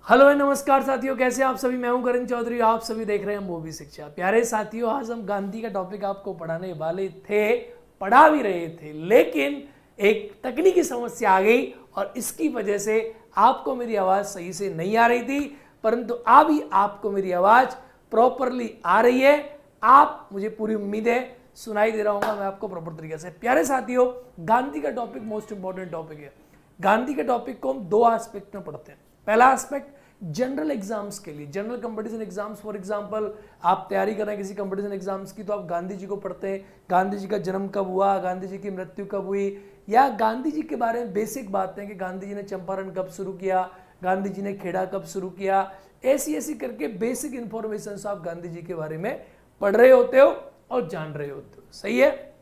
Hello नमस्कार साथियों, कैसे आप सभी। मैं हूं करण चौधरी, आप सभी देख रहे हैं मूवी शिक्षा। प्यारे साथियों, आज हम गांधी का टॉपिक आपको पढ़ाने वाले थे, पढ़ा भी रहे थे, लेकिन एक तकनीकी समस्या आ गई और इसकी वजह से आपको मेरी आवाज़ सही से नहीं आ रही थी, परंतु अभी आपको मेरी आवाज़ प्रॉपरली आ रही है। आप, मुझे पूरी उम्मीद है, सुनाई दे रहा हूँ मैं आपको प्रॉपर तरीके से। प्यारे साथियों, गांधी का टॉपिक मोस्ट इंपॉर्टेंट टॉपिक है। गांधी के टॉपिक को हम दो एस्पेक्ट में पढ़ते हैं। पहला एस्पेक्ट जनरल एग्जाम्स के लिए, general competition exams. For example, आप तैयारी कर रहे हैं किसी कंपटीशन एग्जाम्स की, तो आप गांधी जी को पढ़ते हैं। गांधी जी का जन्म कब हुआ, गांधी जी की मृत्यु कब हुई, या गांधी जी के बारे में बेसिक बातें कि गांधी जी ने चंपारण कब शुरू किया, गांधी जी ने खेड़ा कब शुरू किया, ऐसी ऐसी करके बेसिक इंफॉर्मेशन आप गांधी जी के बारे में पढ़ रहे होते हो और जान रहे होते हो। सही है।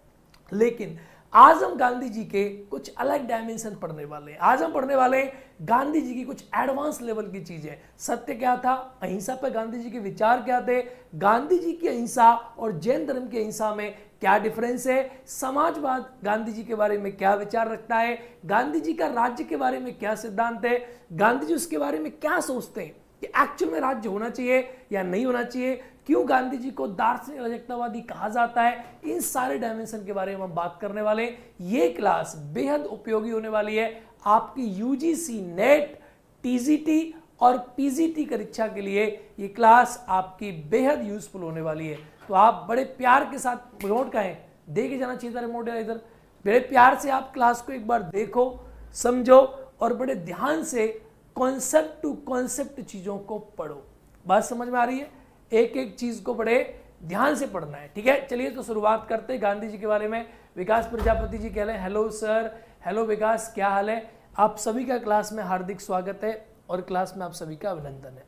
लेकिन आज हम गांधी जी के कुछ अलग डायमेंशन पढ़ने वाले हैं। आज हम पढ़ने वाले हैं गांधी जी की कुछ एडवांस लेवल की चीजें। सत्य क्या था, अहिंसा पर गांधी जी के विचार क्या थे, गांधी जी की अहिंसा और जैन धर्म की अहिंसा में क्या डिफरेंस है, समाजवाद गांधी जी के बारे में क्या विचार रखता है, गांधी जी का राज्य के बारे में क्या सिद्धांत है, गांधी जी उसके बारे में क्या सोचते हैं कि एक्चुअल में राज्य होना चाहिए या नहीं होना चाहिए, क्यों गांधी जी को दार्शनिक राजकतावादी कहा जाता है। इन सारे डायमेंशन के बारे में हम बात करने वाले हैं। ये क्लास बेहद उपयोगी होने वाली है आपकी यूजीसी नेट, टीजीटी और पीजीटी परीक्षा के लिए। ये क्लास आपकी बेहद यूजफुल होने वाली है। तो आप बड़े प्यार के साथ, रिमोट का है दे के जाना चाहिए था, रिमोट या इधर, बड़े प्यार से आप क्लास को एक बार देखो, समझो और बड़े ध्यान से कॉन्सेप्ट टू कॉन्सेप्ट चीजों को पढ़ो। बात समझ में आ रही है। एक एक चीज को बड़े ध्यान से पढ़ना है, ठीक है। चलिए तो शुरुआत करते हैं गांधी जी के बारे में। विकास प्रजापति जी कह रहे हैं हेलो सर। हेलो विकास, क्या हाल है। आप सभी का क्लास में हार्दिक स्वागत है और क्लास में आप सभी का अभिनंदन है।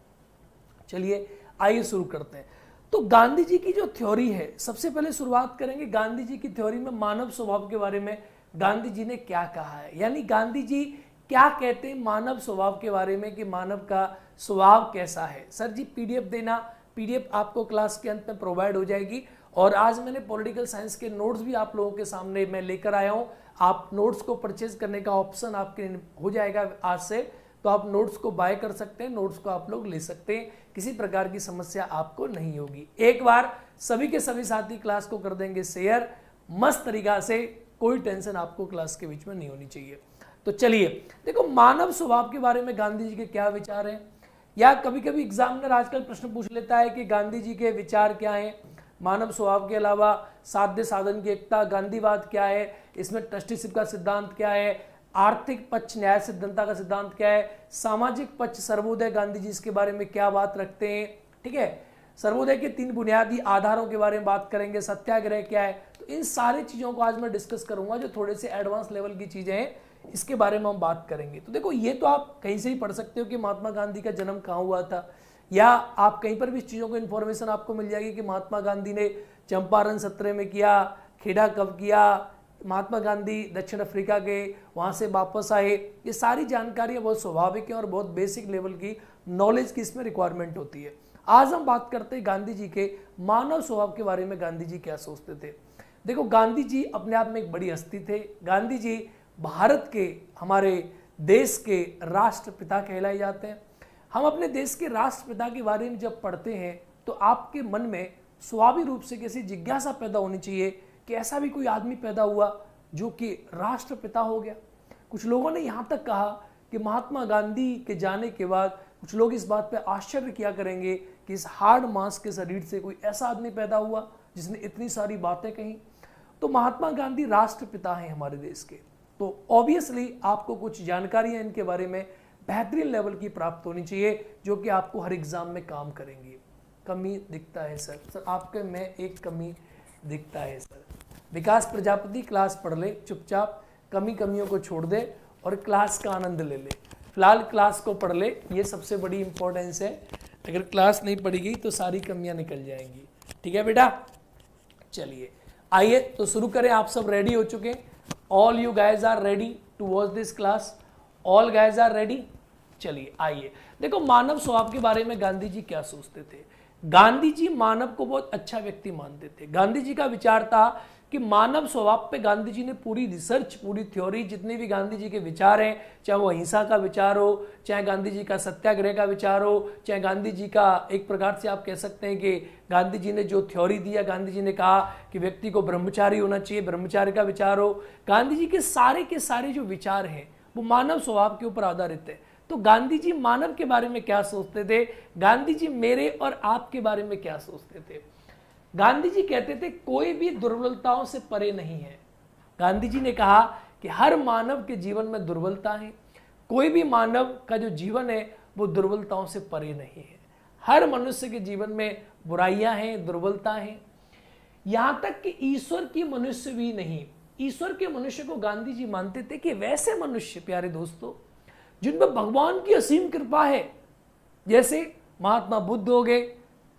चलिए आइए शुरू करते हैं। तो गांधी जी की जो थ्योरी है, सबसे पहले शुरुआत करेंगे गांधी जी की थ्योरी में मानव स्वभाव के बारे में। गांधी जी ने क्या कहा है, यानी गांधी जी क्या कहते हैं मानव स्वभाव के बारे में, कि मानव का स्वभाव कैसा है। सर जी पीडीएफ देना, पीडीएफ आपको क्लास के अंत में प्रोवाइड हो जाएगी। और आज मैंने पॉलिटिकल साइंस के नोट्स भी आप लोगों के सामने मैं लेकर आया हूं। आप नोट्स को परचेज करने का ऑप्शन आपके हो जाएगा आज से, तो आप नोट्स को बाय कर सकते हैं, नोट्स को आप लोग ले सकते हैं, किसी प्रकार की समस्या आपको नहीं होगी। एक बार सभी के सभी साथी क्लास को कर देंगे शेयर मस्त तरीका से, कोई टेंशन आपको क्लास के बीच में नहीं होनी चाहिए। तो चलिए देखो, मानव स्वभाव के बारे में गांधी जी के क्या विचार हैं, या कभी कभी एग्जामिनर आजकल प्रश्न पूछ लेता है कि गांधी जी के विचार क्या हैं मानव स्वभाव के अलावा। साध्य साधन की एकता, गांधीवाद क्या है, इसमें ट्रस्टीशिप का सिद्धांत क्या है, आर्थिक पक्ष न्याय सिद्धांत का सिद्धांत क्या है, सामाजिक पक्ष सर्वोदय गांधी जी इसके बारे में क्या बात रखते हैं, ठीक है। सर्वोदय के 3 बुनियादी आधारों के बारे में बात करेंगे, सत्याग्रह क्या है। तो इन सारी चीजों को आज मैं डिस्कस करूंगा, जो थोड़े से एडवांस लेवल की चीजें हैं, इसके बारे में हम बात करेंगे। तो देखो, ये तो आप कहीं से ही पढ़ सकते हो कि महात्मा गांधी का जन्म कहाँ हुआ था, या आप कहीं पर भी इस चीज़ों को इन्फॉर्मेशन आपको मिल जाएगी कि महात्मा गांधी ने चंपारण सत्र में किया, खेड़ा कब किया, महात्मा गांधी दक्षिण अफ्रीका गए, वहाँ से वापस आए। ये सारी जानकारियाँ बहुत स्वाभाविक है और बहुत बेसिक लेवल की नॉलेज की इसमें रिक्वायरमेंट होती है। आज हम बात करते हैं गांधी जी के मानव स्वभाव के बारे में, गांधी जी क्या सोचते थे। देखो, गांधी जी अपने आप में एक बड़ी हस्ती थे। गांधी जी भारत के, हमारे देश के राष्ट्रपिता कहलाए जाते हैं। हम अपने देश के राष्ट्रपिता के बारे में जब पढ़ते हैं तो आपके मन में स्वाभाविक रूप से कैसी जिज्ञासा पैदा होनी चाहिए कि ऐसा भी कोई आदमी पैदा हुआ जो कि राष्ट्रपिता हो गया। कुछ लोगों ने यहाँ तक कहा कि महात्मा गांधी के जाने के बाद कुछ लोग इस बात पर आश्चर्य किया करेंगे कि इस हार्ड मांस के शरीर से कोई ऐसा आदमी पैदा हुआ जिसने इतनी सारी बातें कही। तो महात्मा गांधी राष्ट्रपिता हैं हमारे देश के। तो ऑब्वियसली आपको कुछ जानकारियां इनके बारे में बेहतरीन लेवल की प्राप्त होनी चाहिए, जो कि आपको हर एग्जाम में काम करेंगी। कमी दिखता है सर आपके में एक कमी दिखता है सर। विकास प्रजापति क्लास पढ़ ले चुपचाप, कमियों को छोड़ दे और क्लास का आनंद ले ले। फिलहाल क्लास को पढ़ ले, ये सबसे बड़ी इंपॉर्टेंस है। अगर क्लास नहीं पढ़ी गई तो सारी कमियां निकल जाएंगी, ठीक है बेटा। चलिए आइए तो शुरू करें। आप सब रेडी हो चुके हैं? All you guys are ready to watch this class? All guys are ready? चलिए आइए देखो, मानव स्वभाव के बारे में गांधी जी क्या सोचते थे। गांधी जी मानव को बहुत अच्छा व्यक्ति मानते थे। गांधी जी का विचार था कि मानव स्वभाव पे गांधी जी ने पूरी रिसर्च, पूरी थ्योरी, जितने भी गांधी जी के विचार हैं, चाहे वो अहिंसा का विचार हो, चाहे गांधी जी का सत्याग्रह का विचार हो, चाहे गांधी जी का एक प्रकार से आप कह सकते हैं कि गांधी जी ने जो थ्योरी दिया, गांधी जी ने कहा कि व्यक्ति को ब्रह्मचारी होना चाहिए, ब्रह्मचारी का विचार हो, गांधी जी के सारे जो विचार हैं वो मानव स्वभाव के ऊपर आधारित है। तो गांधी जी मानव के बारे में क्या सोचते थे, गांधी जी मेरे और आपके बारे में क्या सोचते थे? गांधी जी कहते थे कोई भी दुर्बलताओं से परे नहीं है। गांधी जी ने कहा कि हर मानव के जीवन में दुर्बलता है, कोई भी मानव का जो जीवन है वो दुर्बलताओं से परे नहीं है। हर मनुष्य के जीवन में बुराइयां हैं, दुर्बलता है, यहां तक कि ईश्वर की मनुष्य भी नहीं। ईश्वर के मनुष्य को गांधी जी मानते थे कि वैसे मनुष्य, प्यारे दोस्तों, जिनमें भगवान की असीम कृपा है, जैसे महात्मा बुद्ध हो गए,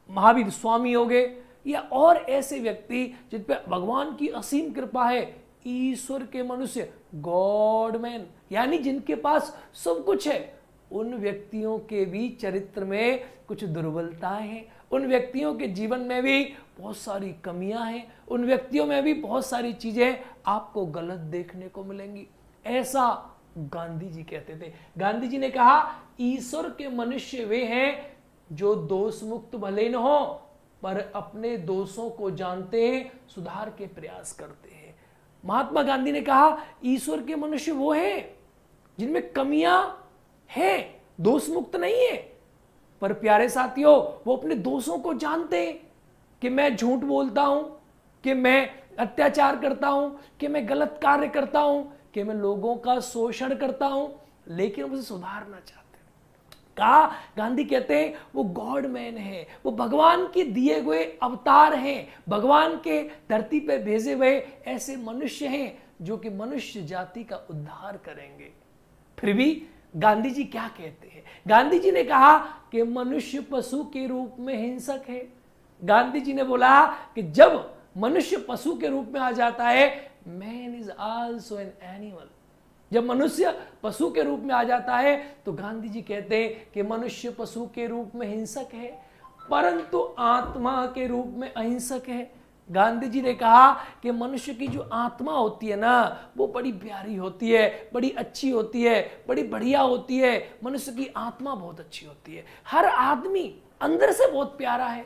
महावीर स्वामी हो गए, या और ऐसे व्यक्ति जिन पे भगवान की असीम कृपा है, ईश्वर के मनुष्य, गॉड मैन, यानी जिनके पास सब कुछ है, उन व्यक्तियों के भी चरित्र में कुछ दुर्बलताएं हैं, उन व्यक्तियों के जीवन में भी बहुत सारी कमियां हैं, उन व्यक्तियों में भी बहुत सारी चीजें आपको गलत देखने को मिलेंगी। ऐसा गांधी जी कहते थे। गांधी जी ने कहा ईश्वर के मनुष्य वे हैं जो दोष मुक्त भले न हो पर अपने दोषों को जानते हैं, सुधार के प्रयास करते हैं। महात्मा गांधी ने कहा ईश्वर के मनुष्य वो हैं जिनमें कमियां हैं, दोष मुक्त नहीं है, पर प्यारे साथियों वो अपने दोषों को जानते हैं कि मैं झूठ बोलता हूं, कि मैं अत्याचार करता हूं, कि मैं गलत कार्य करता हूं, कि मैं लोगों का शोषण करता हूं, लेकिन मुझे सुधारना चाहते हैं। कहा गांधी कहते हैं वो गॉड मैन है, वो भगवान के दिए हुए अवतार हैं, भगवान के धरती पे भेजे हुए ऐसे मनुष्य हैं जो कि मनुष्य जाति का उद्धार करेंगे। फिर भी गांधी जी क्या कहते हैं? गांधी जी ने कहा कि मनुष्य पशु के रूप में हिंसक है। गांधी जी ने बोला कि जब मनुष्य पशु के रूप में आ जाता है, man is also an animal, जब मनुष्य पशु के रूप में आ जाता है तो गांधी जी कहते हैं कि मनुष्य पशु के रूप में हिंसक है परंतु आत्मा के रूप में अहिंसक है। गांधी जी ने कहा कि मनुष्य की जो आत्मा होती है ना, वो बड़ी प्यारी होती है, बड़ी अच्छी होती है, बड़ी बढ़िया होती है। मनुष्य की आत्मा बहुत अच्छी होती है, हर आदमी अंदर से बहुत प्यारा है।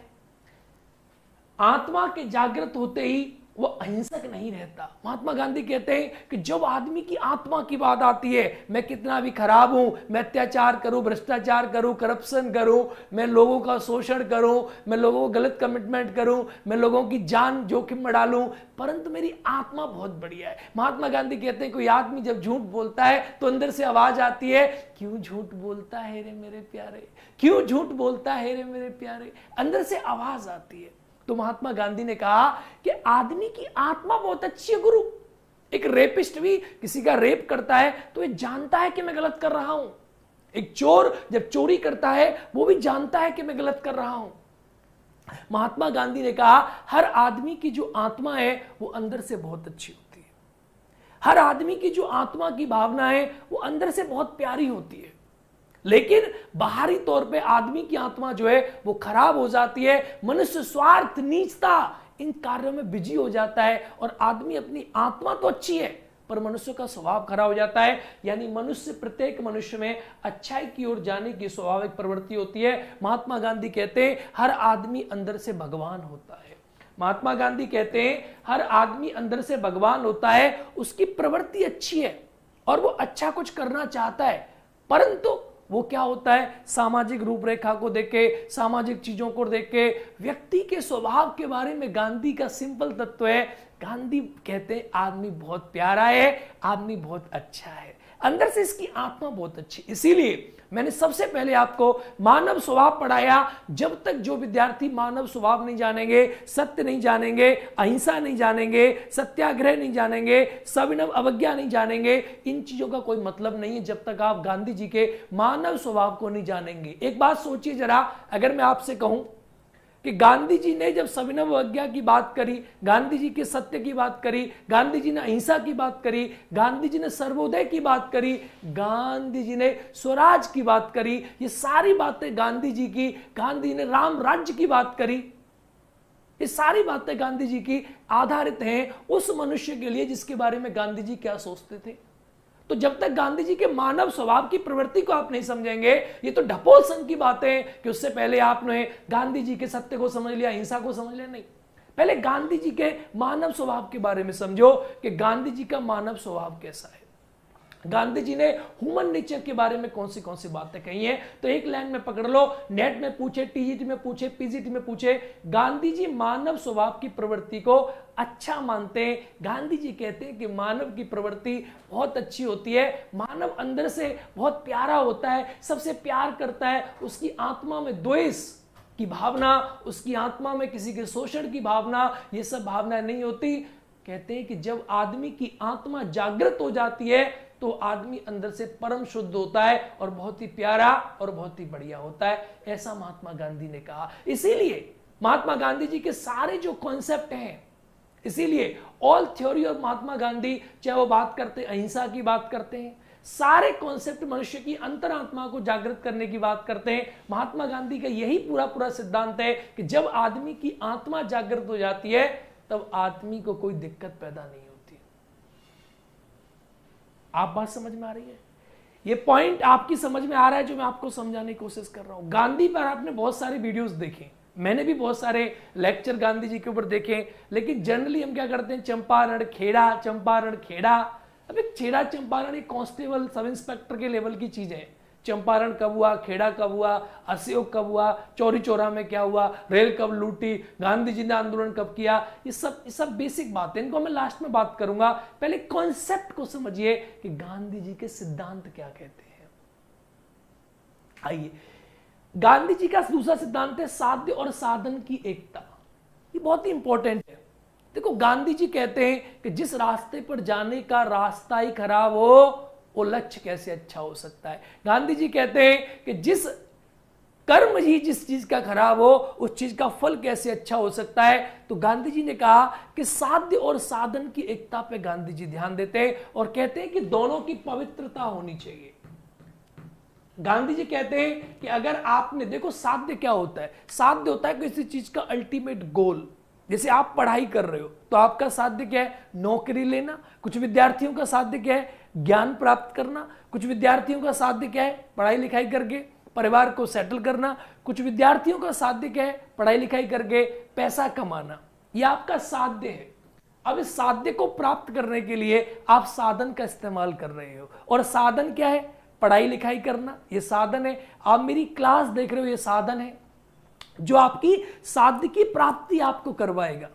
आत्मा के जागृत होते ही वो अहिंसक नहीं रहता। महात्मा गांधी कहते हैं कि जब आदमी की आत्मा की बात आती है, मैं कितना भी खराब हूं, मैं अत्याचार करूं, भ्रष्टाचार करूं, करप्शन करूं, मैं लोगों का शोषण करूं, मैं लोगों को गलत कमिटमेंट करूं, मैं लोगों की जान जोखिम में डालूं, परंतु मेरी आत्मा बहुत बढ़िया है। महात्मा गांधी कहते हैं कोई आदमी जब झूठ बोलता है तो अंदर से आवाज आती है, क्यों झूठ बोलता है रे मेरे प्यारे, क्यों झूठ बोलता है रे मेरे प्यारे, अंदर से आवाज आती है। तो महात्मा गांधी ने कहा कि आदमी की आत्मा बहुत अच्छी है गुरु। एक रेपिस्ट भी किसी का रेप करता है तो ये जानता है कि मैं गलत कर रहा हूं। एक चोर जब चोरी करता है वो भी जानता है कि मैं गलत कर रहा हूं। महात्मा गांधी ने कहा हर आदमी की जो आत्मा है वो अंदर से बहुत अच्छी होती है, हर आदमी की जो आत्मा की भावना है वो अंदर से बहुत प्यारी होती है, लेकिन बाहरी तौर पे आदमी की आत्मा जो है वो खराब हो जाती है। मनुष्य स्वार्थ, नीचता, इन कार्यों में बिजी हो जाता है और आदमी अपनी आत्मा तो अच्छी है पर मनुष्य का स्वभाव खराब हो जाता है। यानी मनुष्य, प्रत्येक मनुष्य में अच्छाई की ओर जाने की स्वाभाविक प्रवृत्ति होती है। महात्मा गांधी कहते हैं हर आदमी अंदर से भगवान होता है। महात्मा गांधी कहते हैं हर आदमी अंदर से भगवान होता है, उसकी प्रवृत्ति अच्छी है और वो अच्छा कुछ करना चाहता है, परंतु वो क्या होता है, सामाजिक रूपरेखा को देख के, सामाजिक चीजों को देख के, व्यक्ति के स्वभाव के बारे में गांधी का सिंपल तत्व है। गांधी कहते हैं आदमी बहुत प्यारा है, आदमी बहुत अच्छा है, अंदर से इसकी आत्मा बहुत अच्छी। इसीलिए मैंने सबसे पहले आपको मानव स्वभाव पढ़ाया। जब तक जो विद्यार्थी मानव स्वभाव नहीं जानेंगे, सत्य नहीं जानेंगे, अहिंसा नहीं जानेंगे, सत्याग्रह नहीं जानेंगे, सविनय अवज्ञा नहीं जानेंगे, इन चीजों का कोई मतलब नहीं है जब तक आप गांधी जी के मानव स्वभाव को नहीं जानेंगे। एक बात सोचिए जरा, अगर मैं आपसे कहूं कि गांधी जी ने जब सविनय अवज्ञा की बात करी, गांधी जी के सत्य की बात करी, गांधी जी ने अहिंसा की बात करी, गांधी जी ने सर्वोदय की बात करी, गांधी जी ने स्वराज की बात करी, ये सारी बातें गांधी जी की, गांधी ने राम राज्य की बात करी, ये सारी बातें गांधी जी की आधारित हैं उस मनुष्य के लिए जिसके बारे में गांधी जी क्या सोचते थे। तो जब तक गांधी जी के मानव स्वभाव की प्रवृत्ति को आप नहीं समझेंगे, ये तो ढपोल संघ की बातें कि उससे पहले आपने गांधी जी के सत्य को समझ लिया, अहिंसा को समझ लिया, नहीं। पहले गांधी जी के मानव स्वभाव के बारे में समझो कि गांधी जी का मानव स्वभाव कैसा है। गांधी जी ने ह्यूमन नेचर के बारे में कौन सी बातें कही हैं, तो एक लाइन में पकड़ लो, नेट में पूछे, टीजीटी में पूछे, पीजीटी में पूछे, गांधी जी मानव स्वभाव की प्रवृत्ति को अच्छा मानते हैं। गांधी जी कहते हैं कि मानव की प्रवृत्ति बहुत अच्छी होती है, मानव अंदर से बहुत प्यारा होता है, सबसे प्यार करता है, उसकी आत्मा में द्वेष की भावना, उसकी आत्मा में किसी के शोषण की भावना, ये सब भावना नहीं होती। कहते हैं कि जब आदमी की आत्मा जागृत हो जाती है तो आदमी अंदर से परम शुद्ध होता है और बहुत ही प्यारा और बहुत ही बढ़िया होता है, ऐसा महात्मा गांधी ने कहा। इसीलिए महात्मा गांधी जी के सारे जो कॉन्सेप्ट हैं, इसीलिए all theory of Mahatma Gandhi, चाहे वो बात करते अहिंसा की बात करते हैं, सारे कॉन्सेप्ट मनुष्य की अंतरात्मा को जागृत करने की बात करते हैं। महात्मा गांधी का यही पूरा सिद्धांत है कि जब आदमी की आत्मा जागृत हो जाती है तब आदमी को कोई दिक्कत पैदा नहीं होती। आप बात समझ में आ रही है? ये पॉइंट आपकी समझ में आ रहा है जो मैं आपको समझाने की कोशिश कर रहा हूं। गांधी पर आपने बहुत सारे वीडियोस देखे, मैंने भी बहुत सारे लेक्चर गांधी जी के ऊपर देखे, लेकिन जनरली हम क्या करते हैं, चंपारण खेड़ा, चंपारण खेड़ा। अबे खेड़ा चंपारण एक कांस्टेबल सब इंस्पेक्टर के लेवल की चीज है। चंपारण कब हुआ, खेड़ा कब हुआ, असहयोग कब हुआ, चौरी चौरा में क्या हुआ, रेल कब लूटी, गांधी जी ने आंदोलन कब किया, ये सब बेसिक बात है, इनको मैं लास्ट में बात करूंगा। पहले कॉन्सेप्ट को समझिए कि गांधी जी के सिद्धांत क्या कहते हैं। आइए, गांधी जी का दूसरा सिद्धांत है साध्य और साधन की एकता। ये बहुत ही इंपॉर्टेंट है। देखो, गांधी जी कहते हैं कि जिस रास्ते पर जाने का रास्ता ही खराब हो वो लक्ष्य कैसे अच्छा हो सकता है। गांधी जी कहते हैं कि जिस कर्म ही जिस चीज का खराब हो उस चीज का फल कैसे अच्छा हो सकता है। तो गांधी जी ने कहा कि साध्य और साधन की एकता पे गांधी जी ध्यान देते हैं और कहते हैं कि दोनों की पवित्रता होनी चाहिए। गांधी जी कहते हैं कि अगर आपने, देखो साध्य क्या होता है, साध्य होता है किसी चीज का अल्टीमेट गोल। जैसे आप पढ़ाई कर रहे हो तो आपका साध्य क्या है, नौकरी लेना। कुछ विद्यार्थियों का साध्य क्या है, ज्ञान प्राप्त करना। कुछ विद्यार्थियों का साध्य क्या है, पढ़ाई लिखाई करके परिवार को सेटल करना। कुछ विद्यार्थियों का साध्य क्या है, पढ़ाई लिखाई करके पैसा कमाना। यह आपका साध्य है। अब इस साध्य को प्राप्त करने के लिए आप साधन का इस्तेमाल कर रहे हो, और साधन क्या है, पढ़ाई लिखाई करना, यह साधन है। आप मेरी क्लास देख रहे हो, यह साधन है जो आपकी साध्य की प्राप्ति आपको करवाएगा।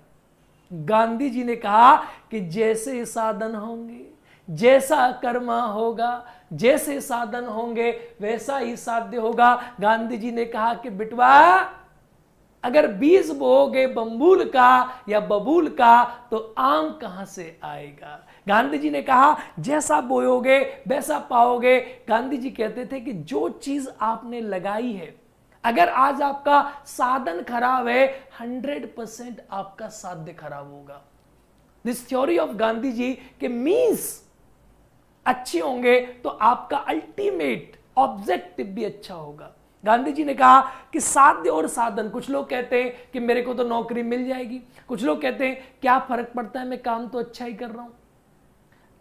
गांधी जी ने कहा कि जैसे साधन होंगे, जैसा कर्म होगा, जैसे साधन होंगे वैसा ही साध्य होगा। गांधी जी ने कहा कि बिटवा, अगर बीज बोओगे बम्बूल का या बबूल का तो आम कहां से आएगा। गांधी जी ने कहा जैसा बोयोगे वैसा पाओगे। गांधी जी कहते थे कि जो चीज आपने लगाई है, अगर आज आपका साधन खराब है 100% आपका साध्य खराब होगा। This theory of Gandhi ji के मीन्स अच्छे होंगे तो आपका अल्टीमेट ऑब्जेक्टिव भी अच्छा होगा। गांधी जी ने कहा कि साध्य और साधन, कुछ लोग कहते हैं कि मेरे को तो नौकरी मिल जाएगी, कुछ लोग कहते हैं क्या फर्क पड़ता है, मैं काम तो अच्छा ही कर रहा हूं।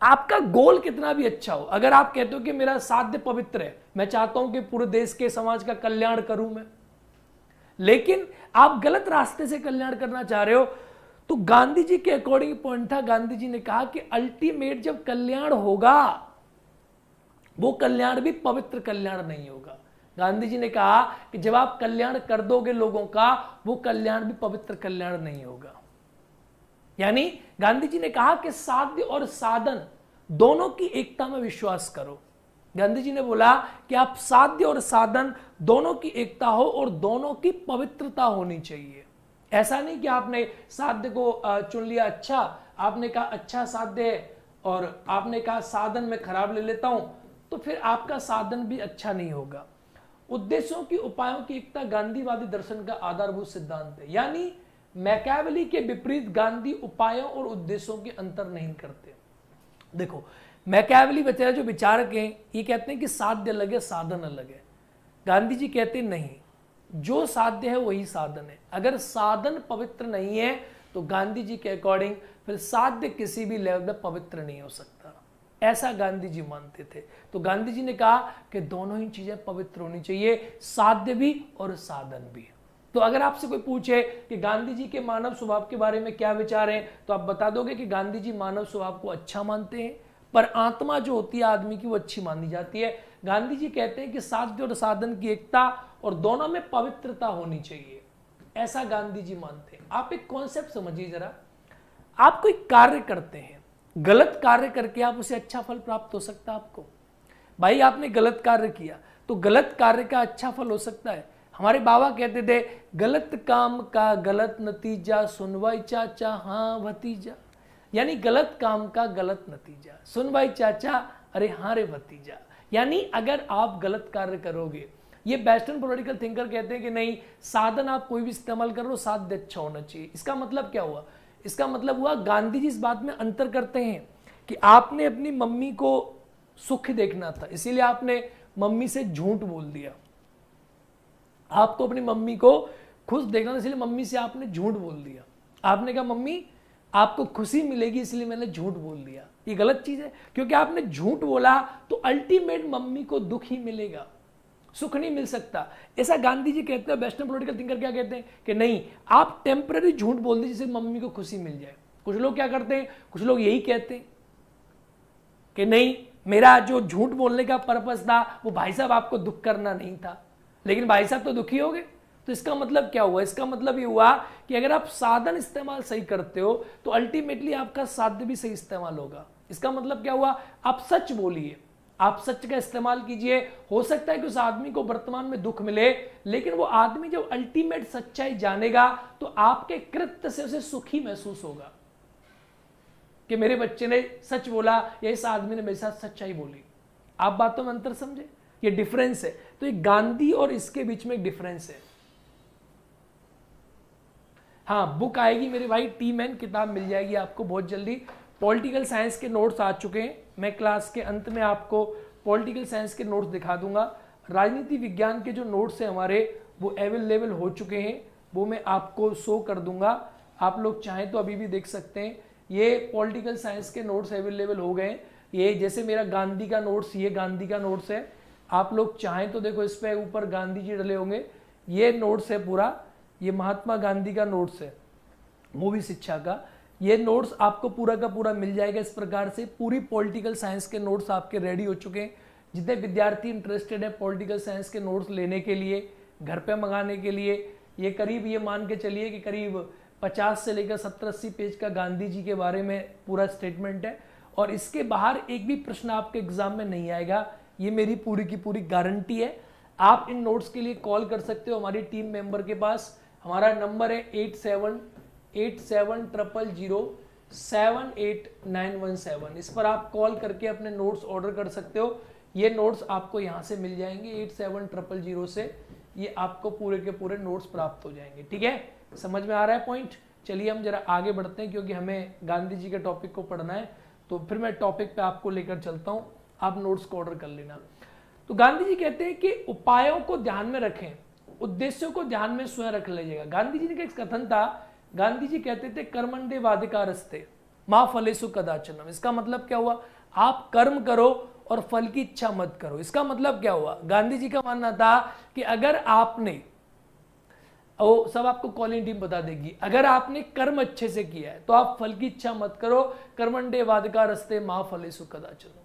आपका गोल कितना भी अच्छा हो, अगर आप कहते हो कि मेरा साध्य पवित्र है, मैं चाहता हूं कि पूरे देश के समाज का कल्याण करूं मैं, लेकिन आप गलत रास्ते से कल्याण करना चाह रहे हो, तो गांधी जी के अकॉर्डिंग पॉइंट था, गांधी जी ने कहा कि अल्टीमेट जब कल्याण होगा वो कल्याण भी पवित्र कल्याण नहीं होगा। गांधी जी ने कहा कि जब आप कल्याण कर दोगे लोगों का, वो कल्याण भी पवित्र कल्याण नहीं होगा। यानी गांधी जी ने कहा कि साध्य और साधन दोनों की एकता में विश्वास करो। गांधी जी ने बोला कि आप साध्य और साधन दोनों की एकता हो और दोनों की पवित्रता होनी चाहिए। ऐसा नहीं कि आपने साध्य को चुन लिया, अच्छा आपने कहा अच्छा साध्य है और आपने कहा साधन में खराब ले लेता हूं, तो फिर आपका साधन भी अच्छा नहीं होगा। उद्देश्यों की उपायों की एकता गांधीवादी दर्शन का आधारभूत सिद्धांत है। यानी मैकियावेली के विपरीत गांधी उपायों और उद्देश्यों के अंतर नहीं करते। देखो, मैकियावेली बेचारे जो विचारक हैं ये कहते हैं कि साध्य अलग है साधन अलग है। गांधी जी कहते नहीं, जो साध्य है वही साधन है। अगर साधन पवित्र नहीं है तो गांधी जी के अकॉर्डिंग फिर साध्य किसी भी लेवल में पवित्र नहीं हो सकता, ऐसा गांधी जी मानते थे। तो गांधी जी ने कहा कि दोनों ही चीजें पवित्र होनी चाहिए, साध्य भी और साधन भी। तो अगर आपसे कोई पूछे कि गांधी जी के मानव स्वभाव के बारे में क्या विचार हैं, तो आप बता दोगे कि गांधी जी मानव स्वभाव को अच्छा मानते हैं, पर आत्मा जो होती है आदमी की वो अच्छी मानी जाती है। गांधी जी कहते हैं कि साध्य और साधन की एकता और दोनों में पवित्रता होनी चाहिए, ऐसा गांधी जी मानते हैं। आप एक कॉन्सेप्ट समझिए जरा, आप कोई कार्य करते हैं, गलत कार्य करके आप उसे अच्छा फल प्राप्त हो सकता है आपको। भाई आपने गलत कार्य किया तो गलत कार्य का अच्छा फल हो सकता है। हमारे बाबा कहते थे गलत काम का गलत नतीजा, सुनवाई चाचा हाँ भतीजा। यानी गलत काम का गलत नतीजा, सुनवाई चाचा अरे हाँ रे भतीजा। यानी अगर आप गलत कार्य करोगे, ये वेस्टर्न पॉलिटिकल थिंकर कहते हैं कि नहीं, साधन आप कोई भी इस्तेमाल करो, साध्य अच्छा होना चाहिए। इसका मतलब क्या हुआ? इसका मतलब हुआ गांधी जी इस बात में अंतर करते हैं कि आपने अपनी मम्मी को सुख देखना था, इसीलिए आपने मम्मी से झूठ बोल दिया। आपको अपनी मम्मी को खुश देखना था, इसलिए मम्मी से आपने झूठ बोल दिया। आपने कहा मम्मी आपको खुशी मिलेगी इसलिए मैंने झूठ बोल दिया। ये गलत चीज है, क्योंकि आपने झूठ बोला तो अल्टीमेट मम्मी को दुख ही मिलेगा, सुख नहीं मिल सकता। ऐसा गांधी जी कहते हैं। वेस्टर्न पॉलिटिकल थिंकर क्या कहते हैं कि नहीं, आप टेम्पररी झूठ बोल दीजिए जिससे मम्मी को खुशी मिल जाए। कुछ लोग क्या करते हैं, कुछ लोग यही कहते हैं कि नहीं, मेरा जो झूठ बोलने का पर्पस था वो भाई साहब आपको दुख करना नहीं था, लेकिन भाई साहब तो दुखी हो गए। तो इसका मतलब क्या हुआ? इसका मतलब ये हुआ कि अगर आप साधन इस्तेमाल सही करते हो तो अल्टीमेटली आपका साध्य भी सही इस्तेमाल होगा। इसका मतलब क्या हुआ? आप सच बोलिए, आप सच का इस्तेमाल कीजिए। हो सकता है कि उस आदमी को वर्तमान में दुख मिले, लेकिन वो आदमी जब अल्टीमेट सच्चाई जानेगा तो आपके कृत्य से उसे सुखी महसूस होगा कि मेरे बच्चे ने सच बोला या इस आदमी ने मेरे साथ सच्चाई बोली। आप बातों में अंतर समझे, ये डिफरेंस है। तो ये गांधी और इसके बीच में एक डिफरेंस है। हाँ, बुक आएगी मेरे भाई, टी मैन किताब मिल जाएगी आपको बहुत जल्दी। पॉलिटिकल साइंस के नोट्स आ चुके हैं, मैं क्लास के अंत में आपको पॉलिटिकल साइंस के नोट्स दिखा दूंगा। राजनीति विज्ञान के जो नोट्स हैं हमारे वो अवेलेबल हो चुके हैं, वो मैं आपको शो कर दूंगा। आप लोग चाहें तो अभी भी देख सकते हैं। ये पॉलिटिकल साइंस के नोट्स अवेलेबल हो गए। ये जैसे मेरा गांधी का नोट्स, ये गांधी का नोट्स है। आप लोग चाहें तो देखो, इस पे ऊपर गांधी जी डले होंगे। ये नोट्स है पूरा, ये महात्मा गांधी का नोट्स है मूवी शिक्षा का। ये नोट्स आपको पूरा का पूरा मिल जाएगा। इस प्रकार से पूरी पॉलिटिकल साइंस के नोट्स आपके रेडी हो चुके हैं। जितने विद्यार्थी इंटरेस्टेड है पॉलिटिकल साइंस के नोट्स लेने के लिए, घर पे मंगाने के लिए, ये करीब, ये मान के चलिए कि करीब 50 से लेकर 70-80 पेज का गांधी जी के बारे में पूरा स्टेटमेंट है। और इसके बाहर एक भी प्रश्न आपके एग्जाम में नहीं आएगा, ये मेरी पूरी की पूरी गारंटी है। आप इन नोट्स के लिए कॉल कर सकते हो हमारी टीम मेंबर के पास। हमारा नंबर है 8700078917। इस पर आप कॉल करके अपने नोट्स ऑर्डर कर सकते हो। ये नोट्स आपको यहाँ से मिल जाएंगे 8700 से, ये आपको पूरे के पूरे नोट्स प्राप्त हो जाएंगे। ठीक है, समझ में आ रहा है पॉइंट? चलिए हम जरा आगे बढ़ते हैं, क्योंकि हमें गांधी जी के टॉपिक को पढ़ना है। तो फिर मैं टॉपिक पे आपको लेकर चलता हूँ, आप नोट्स को ऑर्डर कर लेना। तो गांधी जी कहते हैं कि उपायों को ध्यान में रखें, उद्देश्यों को ध्यान में स्वयं रख लीजिएगा। गांधी जी ने एक कथन था, गांधी जी कहते थे कर्मण्डे वाधिकारस्ते मा फलेषु कदाचनम। इसका मतलब क्या हुआ? आप कर्म करो और फल की इच्छा मत करो। इसका मतलब क्या हुआ? गांधी जी का मानना था कि अगर आपने, वो सब आपको कॉलिंग टीम बता देगी, अगर आपने कर्म अच्छे से किया है तो आप फल की इच्छा मत करो। कर्मण्डे वाधिकारस्ते मा फलेषु कदाचनम।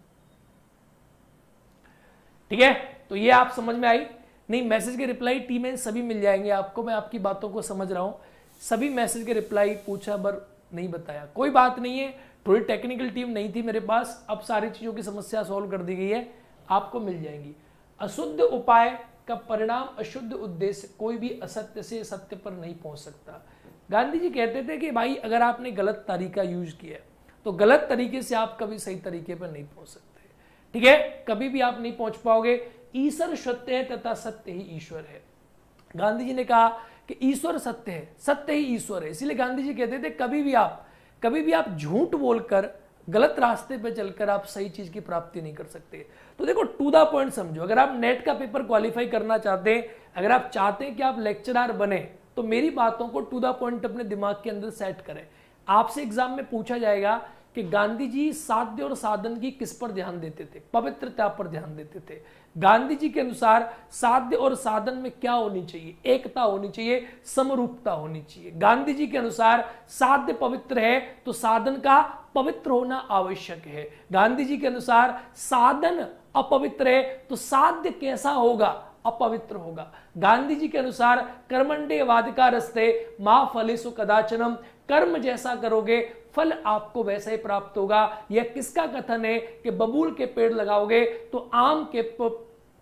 ठीक है, तो ये आप समझ में आई? नहीं, मैसेज के रिप्लाई टीम में सभी मिल जाएंगे आपको। मैं आपकी बातों को समझ रहा हूं, सभी मैसेज के रिप्लाई पूछा पर नहीं बताया, कोई बात नहीं है। थोड़ी टेक्निकल टीम नहीं थी मेरे पास, अब सारी चीजों की समस्या सॉल्व कर दी गई है, आपको मिल जाएंगी। अशुद्ध उपाय का परिणाम अशुद्ध उद्देश्य, कोई भी असत्य से सत्य पर नहीं पहुंच सकता। गांधी जी कहते थे कि भाई अगर आपने गलत तरीका यूज किया तो गलत तरीके से आप कभी सही तरीके पर नहीं पहुंच सकते। ठीक है, कभी भी आप नहीं पहुंच पाओगे। ईश्वर सत्य है तथा सत्य ही ईश्वर है। गांधी जी ने कहा कि ईश्वर सत्य है, सत्य ही ईश्वर है। इसीलिए गांधी जी कहते थे कभी भी आप झूठ बोलकर गलत रास्ते पे चलकर आप सही चीज की प्राप्ति नहीं कर सकते। तो देखो टू द पॉइंट समझो, अगर आप नेट का पेपर क्वालिफाई करना चाहते हैं, अगर आप चाहते हैं कि आप लेक्चरर बने, तो मेरी बातों को टू द पॉइंट अपने दिमाग के अंदर सेट करें। आपसे एग्जाम में पूछा जाएगा कि गांधी जी साध्य और साधन की किस पर ध्यान देते थे? पवित्रता पर ध्यान देते थे। गांधी जी के अनुसार साध्य और साधन में क्या होनी चाहिए? एकता होनी चाहिए, समरूपता होनी चाहिए। गांधी जी के अनुसार साध्य पवित्र है तो साधन का पवित्र होना आवश्यक है। गांधी जी के अनुसार साधन अपवित्र है तो साध्य कैसा होगा? अपवित्र होगा। गांधी जी के अनुसार कर्मण्डे वाधिकारस्ते मा फलेषु कदाचनम, कर्म जैसा करोगे फल आपको वैसा ही प्राप्त होगा। यह किसका कथन है कि बबूल के पेड़ लगाओगे तो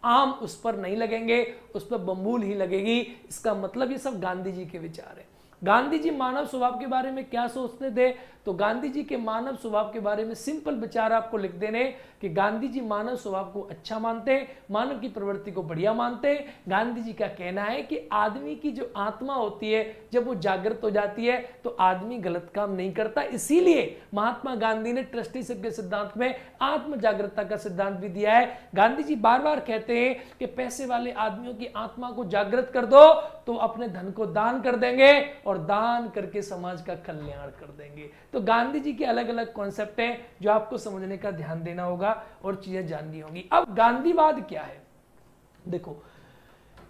आम उस पर नहीं लगेंगे, उस पर बबूल ही लगेगी। इसका मतलब ये सब गांधी जी के विचार है। गांधी जी मानव स्वभाव के बारे में क्या सोचते थे? तो गांधी जी के मानव स्वभाव के बारे में सिंपल विचार आपको लिख देने कि गांधी जी मानव स्वभाव को अच्छा मानते हैं, मानव की प्रवृत्ति को बढ़िया मानते हैं। गांधी जी का कहना है कि आदमी की जो आत्मा होती है जब वो जागृत हो जाती है तो आदमी गलत काम नहीं करता। इसीलिए महात्मा गांधी ने ट्रस्टीशिप के सिद्धांत में आत्म जागृतता का सिद्धांत भी दिया है। गांधी जी बार बार कहते हैं कि पैसे वाले आदमियों की आत्मा को जागृत कर दो तो अपने धन को दान कर देंगे और दान करके समाज का कल्याण कर देंगे। तो गांधी जी के अलग अलग कॉन्सेप्ट हैं जो आपको समझने का ध्यान देना होगा और चीजें जाननी होगी। अब गांधीवाद क्या है? देखो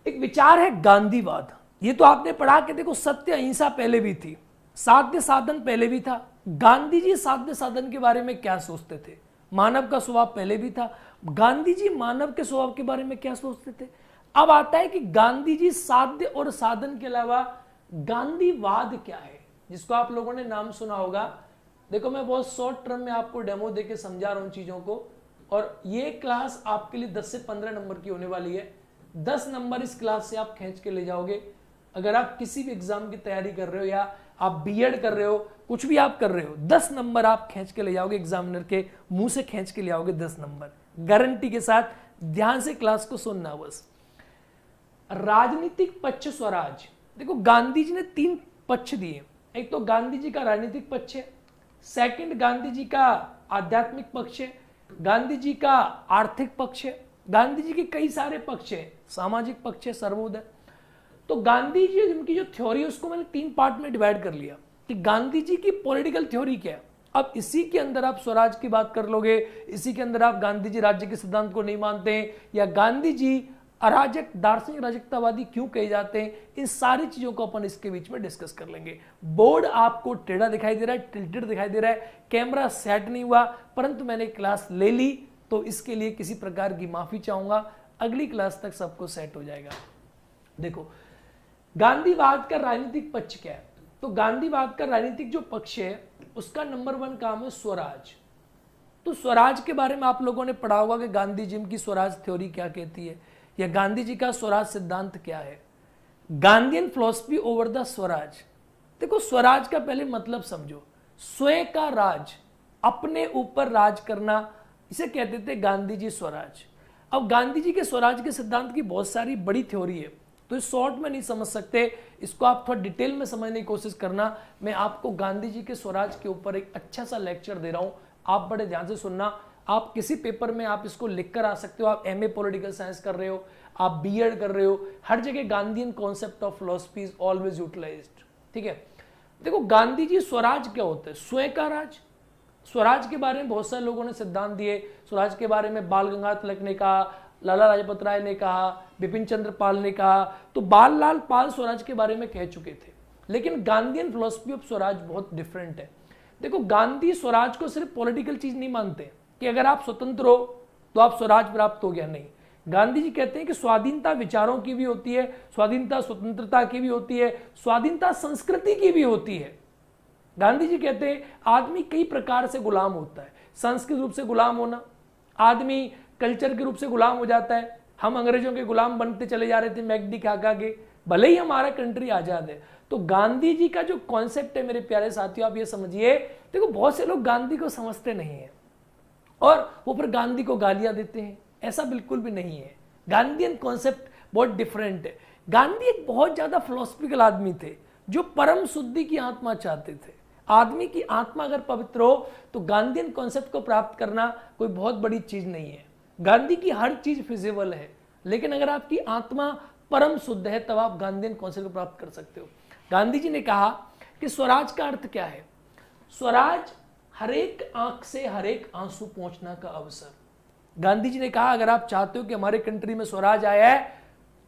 एक विचार है गांधीवाद। ये तो आपने पढ़ा कि देखो सत्य अहिंसा पहले भी थी, साध्य साधन पहले भी था। गांधी जी साध्य साधन के बारे में क्या सोचते थे? मानव का स्वभाव पहले भी था। गांधी जी मानव के स्वभाव के बारे में क्या सोचते थे? अब आता है कि गांधी जी साध्य और साधन के अलावा गांधीवाद क्या है, जिसको आप लोगों ने नाम सुना होगा। देखो मैं बहुत शॉर्ट टर्म में आपको डेमो देके समझा रहा हूं चीजों को, और ये क्लास आपके लिए 10 से 15 नंबर की होने वाली है। 10 नंबर इस क्लास से आप खींच के ले जाओगे। अगर आप किसी भी एग्जाम की तैयारी कर रहे हो या आप बीएड कर रहे हो, कुछ भी आप कर रहे हो, 10 नंबर आप खींच के ले जाओगे। एग्जामिनर के मुंह से खींच के ले आओगे 10 नंबर गारंटी के साथ। ध्यान से क्लास को सुनना बस। राजनीतिक पक्ष स्वराज। देखो गांधी जी ने 3 पक्ष दिए। एक तो गांधी जी का राजनीतिक पक्ष है, सेकंड गांधी जी का आध्यात्मिक पक्ष है, गांधी जी का आर्थिक पक्ष है, गांधी जी के कई सारे पक्ष है, सामाजिक पक्ष है, सर्वोदय। तो गांधी जी जिनकी जो थ्योरी है उसको मैंने 3 पार्ट में डिवाइड कर लिया कि गांधी जी की पॉलिटिकल थ्योरी क्या है। अब इसी के अंदर आप स्वराज की बात कर लोगे, इसी के अंदर आप गांधी जी राज्य के सिद्धांत को नहीं मानते हैं, या गांधी जी अराजक दार्शनिक राजकतावादी क्यों कहे जाते हैं, इन सारी चीजों को अपन इसके बीच में डिस्कस कर लेंगे। बोर्ड आपको टेढ़ा दिखाई दे रहा है, टिल्टेड दिखाई दे रहा है, कैमरा सेट नहीं हुआ, परंतु मैंने क्लास ले ली तो इसके लिए किसी प्रकार की माफी चाहूंगा। अगली क्लास तक सबको सेट हो जाएगा। देखो गांधीवाद का राजनीतिक पक्ष क्या है? तो गांधीवाद का राजनीतिक जो पक्ष है उसका नंबर 1 काम है स्वराज। तो स्वराज के बारे में आप लोगों ने पढ़ा होगा कि गांधी जी की स्वराज थ्योरी क्या कहती है, या गांधी जी का स्वराज सिद्धांत क्या है। Gandhian philosophy over the Swaraj. देखो स्वराज का पहले मतलब समझो। स्वयं का राज, अपने ऊपर राज करना, इसे कहते थे गांधी जी स्वराज। अब गांधी जी के स्वराज के सिद्धांत की बहुत सारी बड़ी थ्योरी है, तो इस शॉर्ट में नहीं समझ सकते, इसको आप थोड़ा डिटेल में समझने की कोशिश करना। मैं आपको गांधी जी के स्वराज के ऊपर एक अच्छा सा लेक्चर दे रहा हूं, आप बड़े ध्यान से सुनना। आप किसी पेपर में आप इसको लिख कर आ सकते हो। आप एमए पॉलिटिकल साइंस कर रहे हो, आप बीएड कर रहे हो, हर जगह Gandhian concept of philosophy is always utilized. ठीक है, देखो गांधी जी स्वराज क्या होता है? स्वयं का राज। स्वराज के बारे में बहुत सारे लोगों ने सिद्धांत दिए। स्वराज के बारे में बाल गंगाधर तिलक ने कहा, लाला लाजपत राय ने कहा, बिपिन चंद्र पाल ने कहा, तो बाल लाल पाल स्वराज के बारे में कह चुके थे। लेकिन गांधीयन फिलॉसफी ऑफ स्वराज बहुत डिफरेंट है। देखो गांधी स्वराज को सिर्फ पॉलिटिकल चीज नहीं मानते कि अगर आप स्वतंत्र हो तो आप स्वराज प्राप्त हो गया, नहीं। गांधी जी कहते हैं कि स्वाधीनता विचारों की भी होती है, स्वाधीनता स्वतंत्रता की भी होती है, स्वाधीनता संस्कृति की भी होती है। गांधी जी कहते हैं आदमी कई प्रकार से गुलाम होता है। सांस्कृतिक रूप से गुलाम होना, आदमी कल्चर के रूप से गुलाम हो जाता है। हम अंग्रेजों के गुलाम बनते चले जा रहे थे मैगडी खा खा के, भले ही हमारा कंट्री आजाद है। तो गांधी जी का जो कॉन्सेप्ट है मेरे प्यारे साथियों, आप ये समझिए। देखो बहुत से लोग गांधी को समझते नहीं है और वो फिर गांधी को गालियां देते हैं, ऐसा बिल्कुल भी नहीं है। गांधीयन कॉन्सेप्ट बहुत डिफरेंट है। गांधी एक बहुत ज्यादा फिलोसफिकल आदमी थे जो परम शुद्धि की आत्मा चाहते थे। आदमी की आत्मा अगर पवित्र हो तो गांधीयन कॉन्सेप्ट को प्राप्त करना कोई बहुत बड़ी चीज नहीं है। गांधी की हर चीज फिजिबल है, लेकिन अगर आपकी आत्मा परम शुद्ध है तब आप गांधीयन कॉन्सेप्ट को प्राप्त कर सकते हो। गांधी जी ने कहा कि स्वराज का अर्थ क्या है? स्वराज हरेक आंख से हरेक आंसू पहुंचना का अवसर। गांधी जी ने कहा अगर आप चाहते हो कि हमारे कंट्री में स्वराज आया है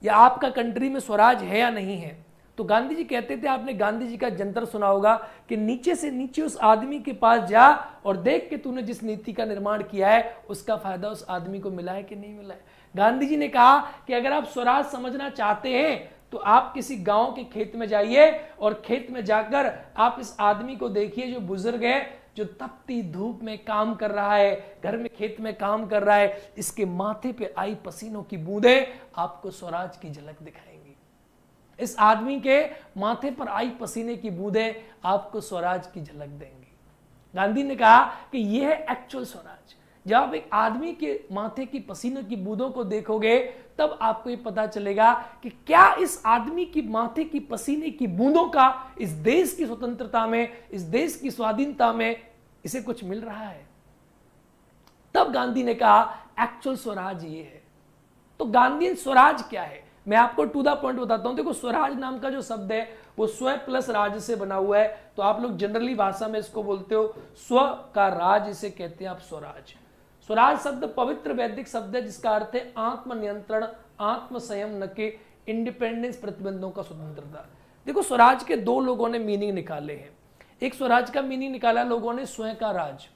या आपका कंट्री में स्वराज है या नहीं है, तो गांधी जी कहते थे, आपने गांधी जी का जंतर सुना होगा कि नीचे से नीचे उस आदमी के पास जा और देख के तूने जिस नीति का निर्माण किया है उसका फायदा उस आदमी को मिला है कि नहीं मिला है। गांधी जी ने कहा कि अगर आप स्वराज समझना चाहते हैं तो आप किसी गांव के खेत में जाइए और खेत में जाकर आप इस आदमी को देखिए जो बुजुर्ग है, जो तपती धूप में काम कर रहा है, घर में खेत में काम कर रहा है, इसके माथे पे आई पसीनों की बूंदें आपको स्वराज की झलक दिखाएंगी। इस आदमी के माथे पर आई पसीने की बूंदें आपको स्वराज की झलक देंगी। गांधी ने कहा कि यह है एक्चुअल स्वराज। जब आप एक आदमी के माथे की पसीने की बूंदों को देखोगे तब आपको ये पता चलेगा कि क्या इस आदमी की माथे की पसीने की बूंदों का इस देश की स्वतंत्रता में, इस देश की स्वाधीनता में इसे कुछ मिल रहा है। तब गांधी ने कहा एक्चुअल स्वराज ये है। तो गांधीयन स्वराज क्या है? मैं आपको टू द पॉइंट बताता हूं। देखो, स्वराज नाम का जो शब्द है वो स्व प्लस राज से बना हुआ है। तो आप लोग जनरली भाषा में इसको बोलते हो स्व का राज, इसे कहते हैं आप स्वराज। स्वराज शब्द पवित्र वैदिक शब्द है जिसका अर्थ है आत्मनियंत्रण, आत्म संयम, न कि इंडिपेंडेंस, प्रतिबंधों का स्वतंत्रता। देखो, स्वराज के दो लोगों ने मीनिंग निकाले हैं। एक स्वराज का मीनिंग निकाला लोगों ने स्वयं का राज,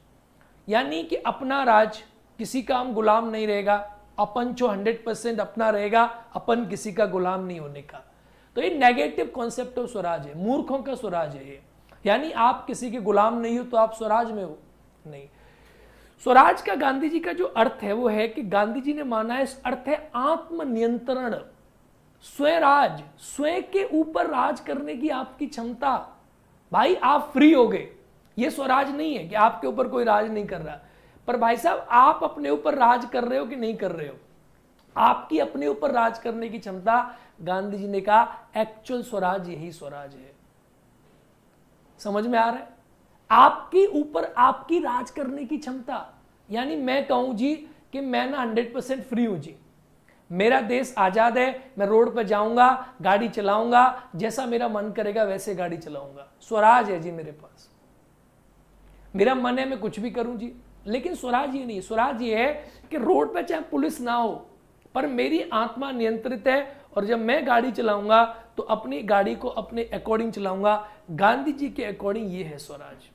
यानी कि अपना राज, किसी का हम गुलाम नहीं रहेगा, अपन जो 100% अपना रहेगा, अपन किसी का गुलाम नहीं होने का। तो ये नेगेटिव कॉन्सेप्ट ऑफ स्वराज है, मूर्खों का स्वराज है ये। यानी आप किसी के गुलाम नहीं हो तो आप स्वराज में हो, नहीं। स्वराज का गांधी जी का जो अर्थ है वो है कि गांधी जी ने माना है, इस अर्थ है आत्मनियंत्रण, स्वराज, स्वयं के ऊपर राज करने की आपकी क्षमता। भाई आप फ्री हो गए, ये स्वराज नहीं है कि आपके ऊपर कोई राज नहीं कर रहा, पर भाई साहब आप अपने ऊपर राज कर रहे हो कि नहीं कर रहे हो? आपकी अपने ऊपर राज करने की क्षमता, गांधी जी ने कहा एक्चुअल स्वराज यही स्वराज है। समझ में आ रहा है? आपके ऊपर आपकी राज करने की क्षमता, यानी मैं कहूं जी कि मैं ना 100% फ्री हूं जी, मेरा देश आजाद है, मैं रोड पर जाऊंगा, गाड़ी चलाऊंगा, जैसा मेरा मन करेगा वैसे गाड़ी चलाऊंगा, स्वराज है जी मेरे पास, मेरा मन है मैं कुछ भी करूं जी। लेकिन स्वराज ये नहीं, स्वराज ये है कि रोड पे चाहे पुलिस ना हो पर मेरी आत्मा नियंत्रित है और जब मैं गाड़ी चलाऊंगा तो अपनी गाड़ी को अपने अकॉर्डिंग चलाऊंगा, गांधी जी के अकॉर्डिंग। ये है स्वराज।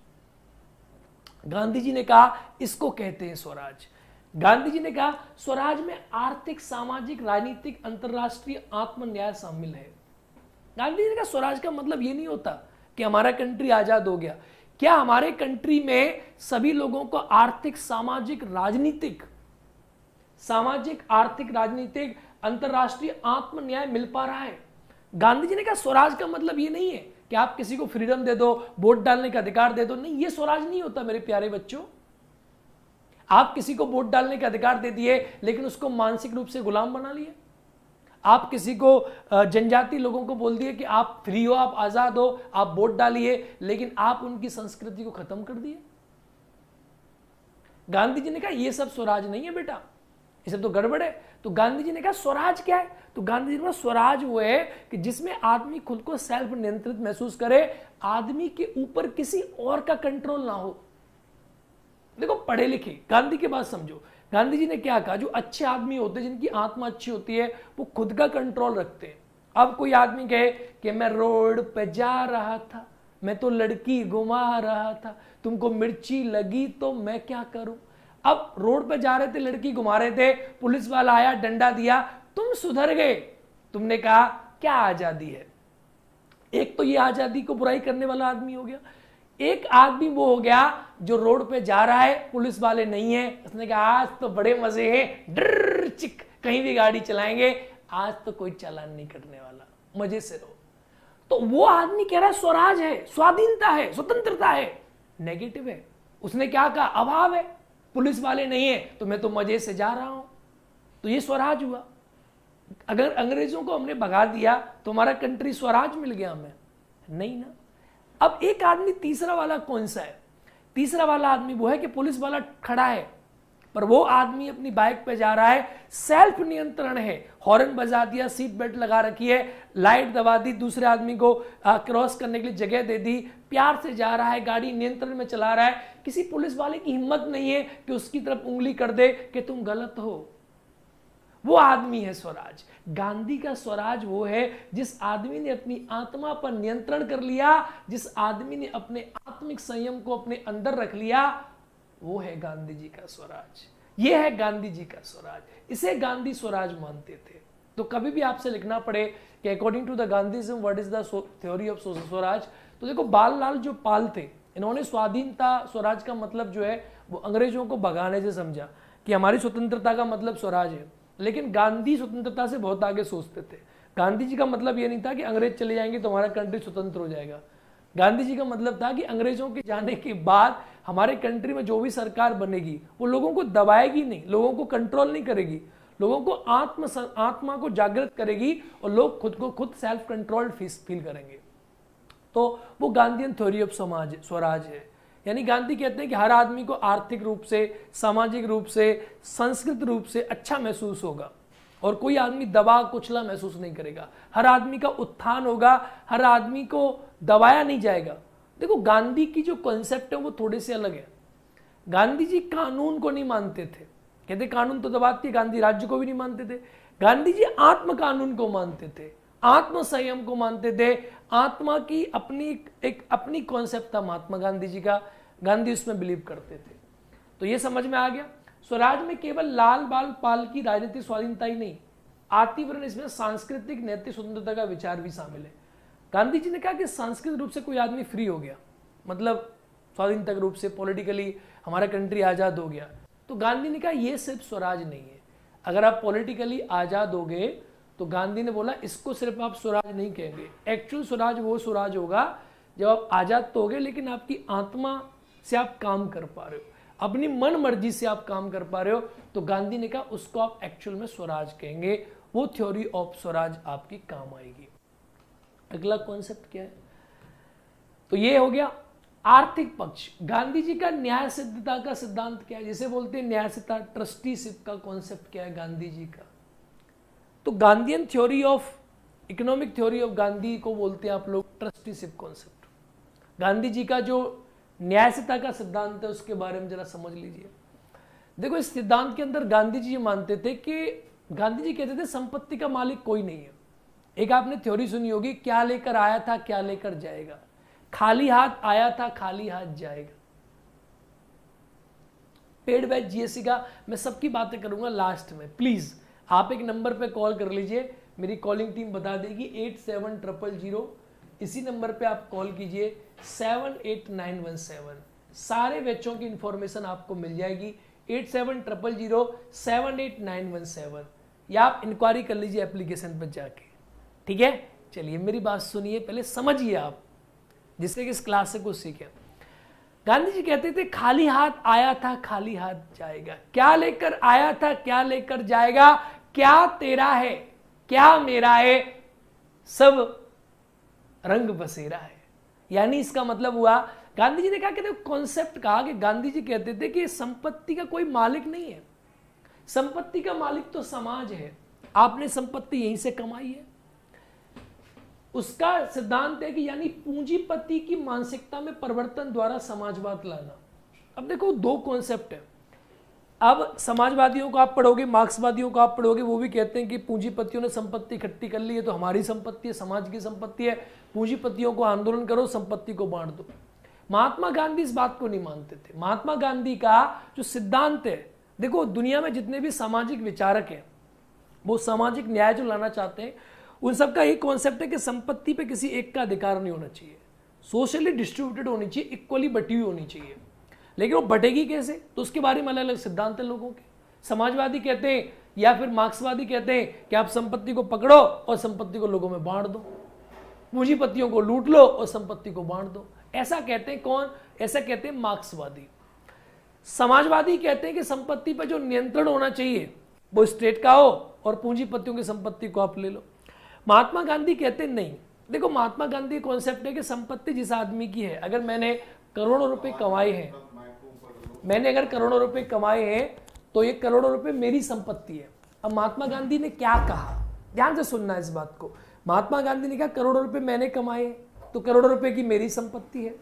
गांधी जी ने कहा इसको कहते हैं स्वराज। गांधी जी ने कहा स्वराज में आर्थिक, सामाजिक, राजनीतिक, अंतरराष्ट्रीय आत्म न्याय शामिल है। गांधी जी ने कहा स्वराज का मतलब ये नहीं होता कि हमारा कंट्री आजाद हो गया। क्या हमारे कंट्री में सभी लोगों को आर्थिक, सामाजिक, राजनीतिक, आर्थिक, राजनीतिक, अंतरराष्ट्रीय आत्म न्याय मिल पा रहा है? गांधी जी ने कहा स्वराज का मतलब ये नहीं है कि आप किसी को फ्रीडम दे दो, वोट डालने का अधिकार दे दो। नहीं, ये स्वराज नहीं होता मेरे प्यारे बच्चों। आप किसी को वोट डालने का अधिकार दे दिए लेकिन उसको मानसिक रूप से गुलाम बना लिए। आप किसी को, जनजाति लोगों को बोल दिए कि आप फ्री हो, आप आजाद हो, आप वोट डालिए, लेकिन आप उनकी संस्कृति को खत्म कर दिए। गांधी जी ने कहा यह सब स्वराज नहीं है बेटा, ये सब तो गड़बड़ है। तो गांधी जी ने कहा स्वराज क्या है? तो गांधी जी ने कहा स्वराज वो है कि जिसमें आदमी खुद को सेल्फ नियंत्रित महसूस करे, आदमी के ऊपर किसी और का कंट्रोल ना हो। देखो, पढ़े लिखे गांधी की बात समझो। गांधी जी ने क्या कहा, जो अच्छे आदमी होते हैं, जिनकी आत्मा अच्छी होती है, वो खुद का कंट्रोल रखते हैं। अब कोई आदमी कहे कि मैं रोड पे जा रहा था, मैं तो लड़की घुमा रहा था, तुमको मिर्ची लगी तो मैं क्या करूं? अब रोड पे जा रहे थे, लड़की घुमा रहे थे, पुलिस वाला आया, डंडा दिया, तुम सुधर गए, तुमने कहा क्या आजादी है। एक तो ये आजादी को बुराई करने वाला आदमी हो गया। एक आदमी वो हो गया जो रोड पे जा रहा है, पुलिस वाले नहीं है, उसने कहा आज तो बड़े मजे हैं, डर चिक, कहीं भी गाड़ी चलाएंगे, आज तो कोई चालान नहीं करने वाला, मजे से रहो। तो वो आदमी कह रहा है स्वराज है, स्वाधीनता है, स्वतंत्रता है। नेगेटिव है। उसने क्या कहा, अभाव है, पुलिस वाले नहीं है तो मैं तो मजे से जा रहा हूं, तो ये स्वराज हुआ। अगर अंग्रेजों को हमने भगा दिया तो हमारा कंट्री स्वराज मिल गया हमें? नहीं ना। अब एक आदमी तीसरा वाला कौन सा है? तीसरा वाला आदमी वो है कि पुलिस वाला खड़ा है पर वो आदमी अपनी बाइक पे जा रहा है, सेल्फ नियंत्रण है, हॉर्न बजा दिया, सीट बेल्ट लगा रखी है, लाइट दबा दी, दूसरे आदमी को क्रॉस करने के लिए जगह दे दी, प्यार से जा रहा है, गाड़ी नियंत्रण में चला रहा है। किसी पुलिस वाले की हिम्मत नहीं है कि उसकी तरफ उंगली कर दे कि तुम गलत हो। वो आदमी है स्वराज। गांधी का स्वराज वो है जिस आदमी ने अपनी आत्मा पर नियंत्रण कर लिया, जिस आदमी ने अपने आत्मिक संयम को अपने अंदर रख लिया, वो है गांधी जी का स्वराज। ये है गांधी जी का स्वराज। इसे गांधी स्वराज मानते थे। तो कभी भी आपसे लिखना पड़े कि according to the Gandhism what is the theory of swaraj, तो देखो बाललाल जो पाल थे, इन्होंने स्वाधीनता स्वराज का मतलब जो है वो अंग्रेजों को भगाने से समझा कि हमारी स्वतंत्रता का मतलब स्वराज है। लेकिन गांधी स्वतंत्रता से बहुत आगे सोचते थे। गांधी जी का मतलब ये नहीं था कि अंग्रेज चले जाएंगे तो हमारा कंट्री स्वतंत्र हो जाएगा। गांधी जी का मतलब था कि अंग्रेजों के जाने के बाद हमारे कंट्री में जो भी सरकार बनेगी वो लोगों को दबाएगी नहीं, लोगों को कंट्रोल नहीं करेगी, लोगों को आत्मा को जागृत करेगी और लोग खुद को खुद सेल्फ कंट्रोल्ड फील करेंगे। तो वो गांधीयन थ्योरी ऑफ स्वराज है। यानी गांधी कहते हैं कि हर आदमी को आर्थिक रूप से, सामाजिक रूप से, सांस्कृतिक रूप से अच्छा महसूस होगा और कोई आदमी दबा कुचला महसूस नहीं करेगा। हर आदमी का उत्थान होगा, हर आदमी को दबाया नहीं जाएगा। देखो गांधी की जो कॉन्सेप्ट है वो थोड़े से अलग है। गांधी जी कानून को नहीं मानते थे, कहते कानून तो दबाती है। गांधी राज्य को भी नहीं मानते थे। गांधी जी आत्म कानून को मानते थे, आत्म संयम को मानते थे। आत्मा की अपनी कॉन्सेप्ट था महात्मा गांधी जी का, गांधी उसमें बिलीव करते थे। तो ये समझ में आ गया। स्वराज में केवल लाल बाल पाल की राजनीतिक स्वाधीनता ही नहीं आती, वरन इसमें सांस्कृतिक नैतिक स्वतंत्रता का विचार भी शामिल है। गांधी जी ने कहा कि सांस्कृतिक रूप से कोई आदमी फ्री हो गया, मतलब स्वाधीनता रूप से पॉलिटिकली हमारा कंट्री आजाद हो गया, तो गांधी ने कहा यह सिर्फ स्वराज नहीं है। अगर आप पॉलिटिकली आजाद हो गए तो गांधी ने बोला इसको सिर्फ आप स्वराज नहीं कहेंगे। एक्चुअल स्वराज वो स्वराज होगा जब आप आजाद तो हो गए लेकिन आपकी आत्मा से आप काम कर पा रहे हो, अपनी मन मर्जी से आप काम कर पा रहे हो, तो गांधी ने कहा उसको आप एक्चुअल में स्वराज कहेंगे। वो थ्योरी ऑफ स्वराज आपकी काम आएगी। अगला कॉन्सेप्ट क्या है? तो ये हो गया आर्थिक पक्ष। गांधी जी का न्याय सिद्धता का सिद्धांत क्या है, जिसे बोलते हैं न्याय सिद्धता, ट्रस्टीशिप का कॉन्सेप्ट क्या है गांधी जी का? तो Gandhian theory of economic theory of Gandhi को बोलते हैं आप लोग ट्रस्टीशिप कॉन्सेप्ट। गांधी जी का जो न्यायसिता का सिद्धांत है उसके बारे में जरा समझ लीजिए। देखो इस सिद्धांत के अंदर गांधी जी मानते थे कि गांधी जी कहते थे संपत्ति का मालिक कोई नहीं है। एक आपने थ्योरी सुनी होगी, क्या लेकर आया था क्या लेकर जाएगा, खाली हाथ आया था खाली हाथ जाएगा। पेड बैच जीएससी का मैं सबकी बातें करूंगा लास्ट में। प्लीज आप एक नंबर पे कॉल कर लीजिए, मेरी कॉलिंग टीम बता देगी 8700। इसी नंबर पे आप कॉल कीजिए 78917। सारे बैचों की इंफॉर्मेशन आपको मिल जाएगी 8700 या आप इंक्वायरी कर लीजिए एप्लीकेशन पर जाके। ठीक है, चलिए मेरी बात सुनिए, पहले समझिए आप, जिससे कि इस क्लास से कुछ सीखें। गांधी जी कहते थे खाली हाथ आया था खाली हाथ जाएगा। क्या लेकर आया था क्या लेकर जाएगा, क्या तेरा है क्या मेरा है, सब रंग बसेरा है। यानी इसका मतलब हुआ गांधी जी ने कहा कि कॉन्सेप्ट कहा कि गांधी जी कहते थे कि संपत्ति का कोई मालिक नहीं है, संपत्ति का मालिक तो समाज है। आपने संपत्ति यहीं से कमाई है। उसका सिद्धांत है कि यानी पूंजीपति की मानसिकता में परिवर्तन द्वारा समाजवाद लाना। अब देखो दो कॉन्सेप्ट है। अब समाजवादियों को आप पढ़ोगे, मार्क्सवादियों को आप पढ़ोगे, वो भी कहते हैं कि पूंजीपतियों ने संपत्ति इकट्ठी कर ली है तो हमारी संपत्ति है, समाज की संपत्ति है, पूंजीपतियों को आंदोलन करो, संपत्ति को बांट दो। महात्मा गांधी इस बात को नहीं मानते थे। महात्मा गांधी का जो सिद्धांत है, देखो दुनिया में जितने भी सामाजिक विचारक हैं वो सामाजिक न्याय जो लाना चाहते हैं, उन सबका एक कॉन्सेप्ट है कि संपत्ति पे किसी एक का अधिकार नहीं होना चाहिए, सोशली डिस्ट्रीब्यूटेड होनी चाहिए, इक्वली बटी हुई होनी चाहिए। लेकिन वो बटेगी कैसे, तो उसके बारे में अलग अलग सिद्धांत है लोगों के। समाजवादी कहते हैं या फिर मार्क्सवादी कहते हैं कि आप संपत्ति को पकड़ो और संपत्ति को लोगों में बांट दो, पूंजीपतियों को लूट लो और संपत्ति को बांट दो। ऐसा कहते हैं कौन? ऐसा कहते हैं मार्क्सवादी। समाजवादी कहते हैं कि संपत्ति पर जो नियंत्रण होना चाहिए वो स्टेट का हो और पूंजीपतियों की संपत्ति को आप ले लो। महात्मा गांधी कहते हैं नहीं, देखो महात्मा गांधी कॉन्सेप्ट है कि संपत्ति जिस आदमी की है, अगर मैंने करोड़ों रुपए कमाए हैं, मैंने अगर करोड़ों रुपए कमाए हैं तो ये करोड़ों रुपए मेरी संपत्ति है। अब महात्मा गांधी ने क्या कहा, ध्यान से सुनना इस बात को। महात्मा गांधी ने कहा करोड़ों रुपए मैंने कमाए तो करोड़ों रुपए की मेरी संपत्ति है,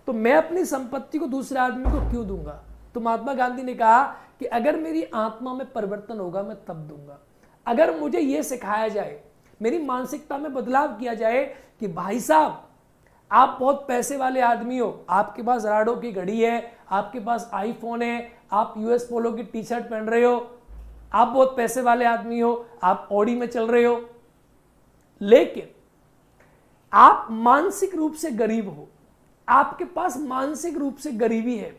तो मैं अपनी संपत्ति को दूसरे आदमी को क्यों दूंगा। तो महात्मा गांधी ने कहा कि अगर मेरी आत्मा में परिवर्तन होगा मैं तब दूंगा। अगर मुझे यह सिखाया जाए, मेरी मानसिकता में बदलाव किया जाए कि भाई साहब आप बहुत पैसे वाले आदमी हो, आपके पास राडो की घड़ी है, आपके पास आईफोन है, आप यूएस पोलो की टी शर्ट पहन रहे हो, आप बहुत पैसे वाले आदमी हो, आप ऑडी में चल रहे हो, लेकिन आप मानसिक रूप से गरीब हो, आपके पास मानसिक रूप से गरीबी है,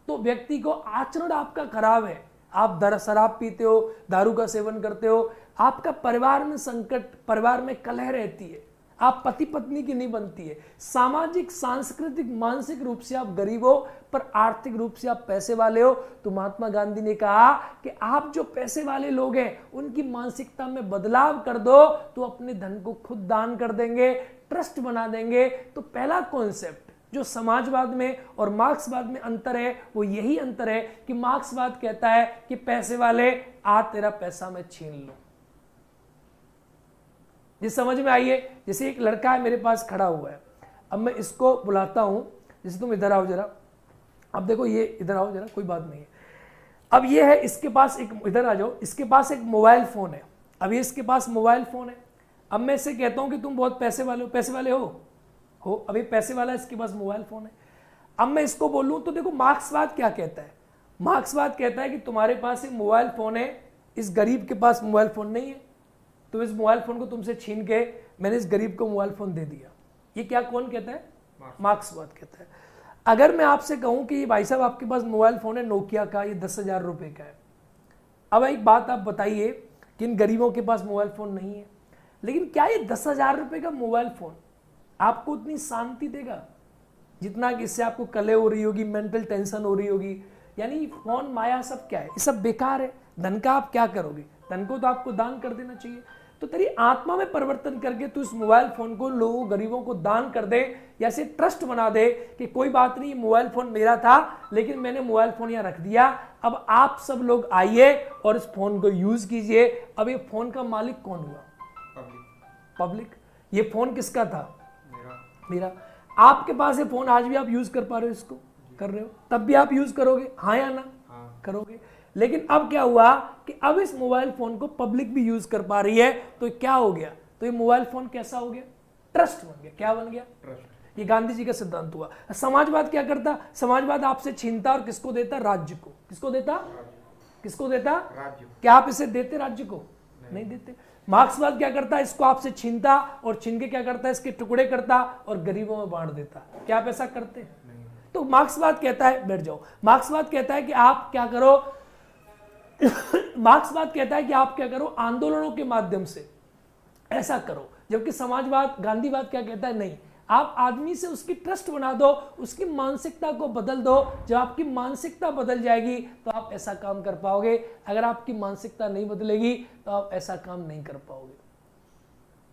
तो व्यक्ति को आचरण आपका खराब है, आप शराब पीते हो, दारू का सेवन करते हो, आपका परिवार में संकट, परिवार में कलह रहती है, आप पति पत्नी की नहीं बनती है, सामाजिक सांस्कृतिक मानसिक रूप से आप गरीब हो पर आर्थिक रूप से आप पैसे वाले हो। तो महात्मा गांधी ने कहा कि आप जो पैसे वाले लोग हैं उनकी मानसिकता में बदलाव कर दो तो अपने धन को खुद दान कर देंगे, ट्रस्ट बना देंगे। तो पहला कॉन्सेप्ट जो समाजवाद में और मार्क्सवाद में अंतर है वो यही अंतर है कि मार्क्सवाद कहता है कि पैसे वाले आ तेरा पैसा मैं छीन लूं। जिस समझ में आई है, जैसे एक लड़का है मेरे पास खड़ा हुआ है, अब मैं इसको बुलाता हूं, जैसे तुम इधर आओ जरा, अब देखो ये इधर आओ जरा, कोई बात नहीं है। अब ये है, इसके पास एक, इधर आ जाओ, इसके पास एक मोबाइल फोन है, अब ये इसके पास मोबाइल फोन है। अब मैं इससे कहता हूं कि तुम बहुत पैसे वाले हो, पैसे वाले हो, अभी पैसे वाला है, इसके पास मोबाइल फोन है। अब मैं इसको बोलूं तो देखो मार्क्सवाद क्या कहता है, मार्क्सवाद कहता है कि तुम्हारे पास एक मोबाइल फोन है, इस गरीब के पास मोबाइल फोन नहीं है, तो इस मोबाइल फोन को तुमसे छीन के मैंने इस गरीब को मोबाइल फोन दे दिया। ये क्या कौन कहता है, मार्क्सवाद कहता है। अगर मैं आपसे कहूं कि भाई साहब आपके पास मोबाइल फोन है नोकिया का, ये 10,000 रुपए का है, अब एक बात आप बताइए कि इन गरीबों के पास मोबाइल फोन नहीं है, लेकिन क्या ये 10,000 रुपए का मोबाइल फोन आपको उतनी शांति देगा जितना कि इससे आपको कले हो रही होगी, मेंटल टेंशन हो रही होगी। यानी फोन माया सब क्या है, ये सब बेकार है। धन का आप क्या करोगे, धन को तो आपको दान कर देना चाहिए। तो तेरी आत्मा में परिवर्तन करके तू इस मोबाइल फोन को लोगों गरीबों को दान कर दे, या से ट्रस्ट बना दे कि कोई बात नहीं, मोबाइल फोन मेरा था लेकिन मैंने मोबाइल फोन यहाँ रख दिया, अब आप सब लोग आइए और इस फोन को यूज कीजिए। अब ये फोन का मालिक कौन हुआ, पब्लिक। ये फोन किसका था, मेरा। आपके पास ये फोन आज भी आप यूज कर पा रहे हो, इसको कर रहे हो, तब भी आप यूज करोगे, हाँ या ना, करोगे। लेकिन अब क्या हुआ कि अब इस मोबाइल फोन को पब्लिक भी यूज कर पा रही है, तो क्या हो गया, तो ये मोबाइल फोन कैसा हो गया, ट्रस्ट बन गया। क्या बन गया, ट्रस्ट। ये गांधी जी का सिद्धांत हुआ। समाजवाद क्या करता, समाजवाद आपसे छीनता और किसको देता, राज्य को। किसको देता, किसको देता, राज्य। क्या आप इसे देते राज्य को, नहीं देते। मार्क्सवाद क्या करता है, इसको आपसे छीनता और छीन के क्या करता है, इसके टुकड़े करता और गरीबों में बांट देता। क्या आप ऐसा करते हैं, तो मार्क्सवाद कहता है, बैठ जाओ, मार्क्सवाद कहता है कि आप क्या करो मार्क्सवाद कहता है कि आप क्या करो, आंदोलनों के माध्यम से ऐसा करो। जबकि समाजवाद, गांधीवाद क्या कहता है, नहीं, आप आदमी से उसकी ट्रस्ट बना दो, उसकी मानसिकता को बदल दो। जब आपकी मानसिकता बदल जाएगी तो आप ऐसा काम कर पाओगे। अगर आपकी मानसिकता नहीं बदलेगी तो आप ऐसा काम नहीं कर पाओगे।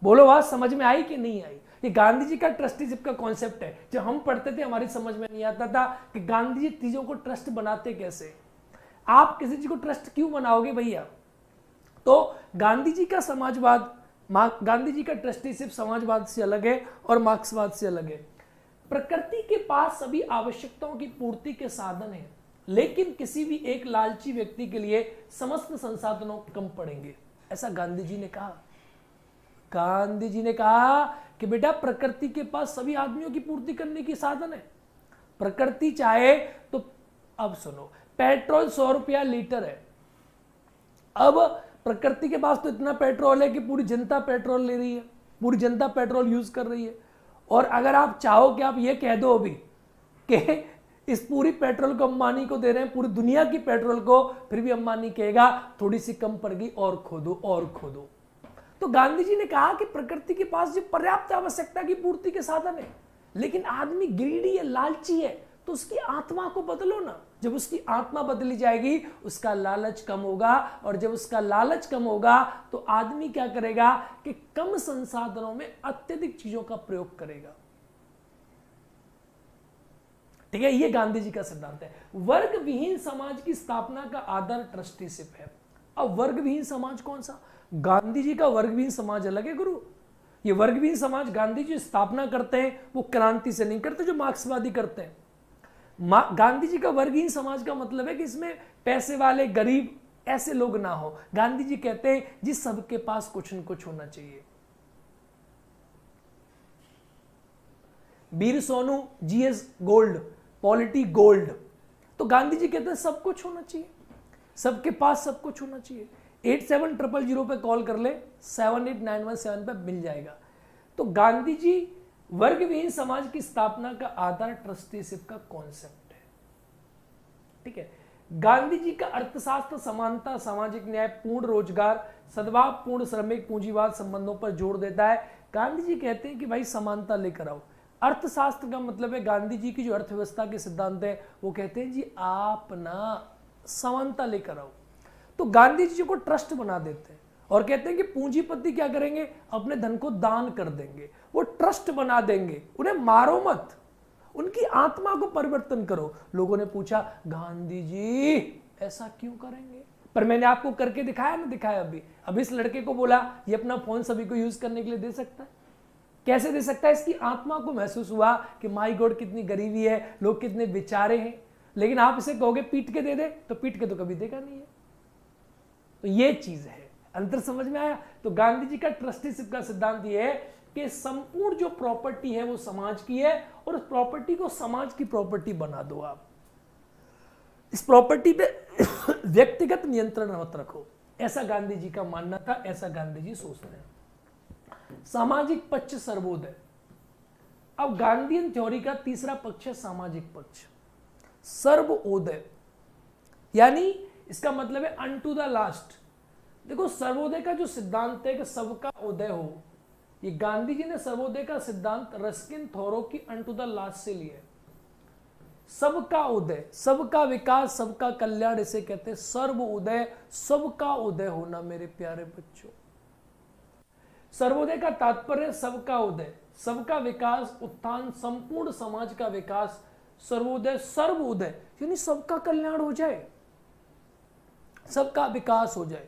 बोलो बात समझ में आई कि नहीं आई। ये गांधी जी का ट्रस्टीशिप का कॉन्सेप्ट है। जब हम पढ़ते थे हमारी समझ में नहीं आता था कि गांधी जी चीजों को ट्रस्ट बनाते कैसे। आप किसी चीज को ट्रस्ट क्यों बनाओगे भैया। तो गांधी जी का समाजवाद, गांधी जी का ट्रस्टीशिप समाजवाद से अलग है और मार्क्सवाद से अलग है। प्रकृति के पास सभी आवश्यकताओं की पूर्ति के साधन हैं, लेकिन किसी भी एक लालची व्यक्ति के लिए समस्त संसाधनों कम पड़ेंगे, ऐसा गांधी जी ने कहा। गांधी जी ने कहा कि बेटा प्रकृति के पास सभी आदमियों की पूर्ति करने की साधन है। प्रकृति चाहे तो, अब सुनो, पेट्रोल 100 रुपया लीटर है। अब प्रकृति के पास तो इतना पेट्रोल है कि पूरी जनता पेट्रोल ले रही है, पूरी जनता पेट्रोल यूज कर रही है। और अगर आप चाहो कि आप ये कह दो अभी कि इस पूरी पेट्रोल को अंबानी को दे रहे हैं, पूरी दुनिया की पेट्रोल को, फिर भी अंबानी कहेगा थोड़ी सी कम पड़ गई और खोदो और खोदो। तो गांधी जी ने कहा कि प्रकृति के पास जो पर्याप्त आवश्यकता की पूर्ति के साधन है, लेकिन आदमी ग्रीडी है, लालची है, तो उसकी आत्मा को बदलो ना। जब उसकी आत्मा बदली जाएगी उसका लालच कम होगा, और जब उसका लालच कम होगा तो आदमी क्या करेगा कि कम संसाधनों में अत्यधिक चीजों का प्रयोग करेगा। ठीक है, ये गांधी जी का सिद्धांत है। वर्ग विहीन समाज की स्थापना का आधार ट्रस्टीशिप है। अब वर्ग विहीन समाज कौन सा? गांधी जी का वर्ग विहीन समाज अलग है गुरु। ये वर्ग विहीन समाज गांधी जी स्थापना करते हैं, वो क्रांति से नहीं करते जो मार्क्सवादी करते हैं। गांधी जी का वर्गहीन समाज का मतलब है कि इसमें पैसे वाले गरीब ऐसे लोग ना हो। गांधी जी कहते हैं जिस सबके पास कुछ न कुछ होना चाहिए। Veer Sonu GS gold, polity gold. तो गांधी जी कहते हैं सब कुछ होना चाहिए, सबके पास सब कुछ होना चाहिए। 8700 पे कॉल कर ले, 78917 पे मिल जाएगा। तो गांधी जी वर्ग विहीन समाज की स्थापना का आधार ट्रस्टीशिप का कॉन्सेप्ट है। ठीक है, गांधी जी का अर्थशास्त्र समानता, सामाजिक न्याय, पूर्ण रोजगार, सद्भाव, पूर्ण श्रमिक पूंजीवाद संबंधों पर जोर देता है। गांधी जी कहते हैं कि भाई समानता लेकर आओ। अर्थशास्त्र का मतलब है गांधी जी की जो अर्थव्यवस्था के सिद्धांत है वो कहते हैं जी आप ना समानता लेकर आओ। तो गांधी जी को ट्रस्ट बना देते हैं और कहते हैं कि पूंजीपति क्या करेंगे, अपने धन को दान कर देंगे, वो ट्रस्ट बना देंगे, उन्हें मारो मत, उनकी आत्मा को परिवर्तन करो। लोगों ने पूछा गांधी जी ऐसा क्यों करेंगे, पर मैंने आपको करके दिखाया ना, दिखाया। अभी इस लड़के को बोला ये अपना फोन सभी को यूज करने के लिए दे सकता है। कैसे दे सकता है? इसकी आत्मा को महसूस हुआ कि माई गॉड कितनी गरीबी है, लोग कितने बेचारे हैं। लेकिन आप इसे कहोगे पीट के दे दे, तो पीट के तो कभी देगा नहीं है। तो ये चीज है, अंतर समझ में आया? तो गांधी जी का ट्रस्टीशिप का सिद्धांत ये है कि संपूर्ण जो प्रॉपर्टी है वो समाज की है, और उस प्रॉपर्टी को समाज की प्रॉपर्टी बना दो। आप इस प्रॉपर्टी पे व्यक्तिगत नियंत्रण मत रखो। ऐसा गांधी जी का मानना था, ऐसा गांधी जी सोचते हैं। सामाजिक पक्ष सर्वोदय। अब गांधीयन थ्योरी का तीसरा पक्ष है सामाजिक पक्ष, सर्वोदय। यानी इसका मतलब है अनटू द लास्ट। देखो सर्वोदय का जो सिद्धांत है कि सबका उदय हो, ये गांधी जी ने सर्वोदय का सिद्धांत रस्किन थोरो की अनटू द लास्ट से लिया। सबका उदय, सबका विकास, सबका कल्याण, इसे कहते हैं सर्वोदय। सबका उदय होना मेरे प्यारे बच्चों। सर्वोदय का तात्पर्य सबका उदय, सबका विकास, उत्थान, संपूर्ण समाज का विकास। सर्वोदय, सर्वोदय यानी सबका कल्याण हो जाए, सबका विकास हो जाए।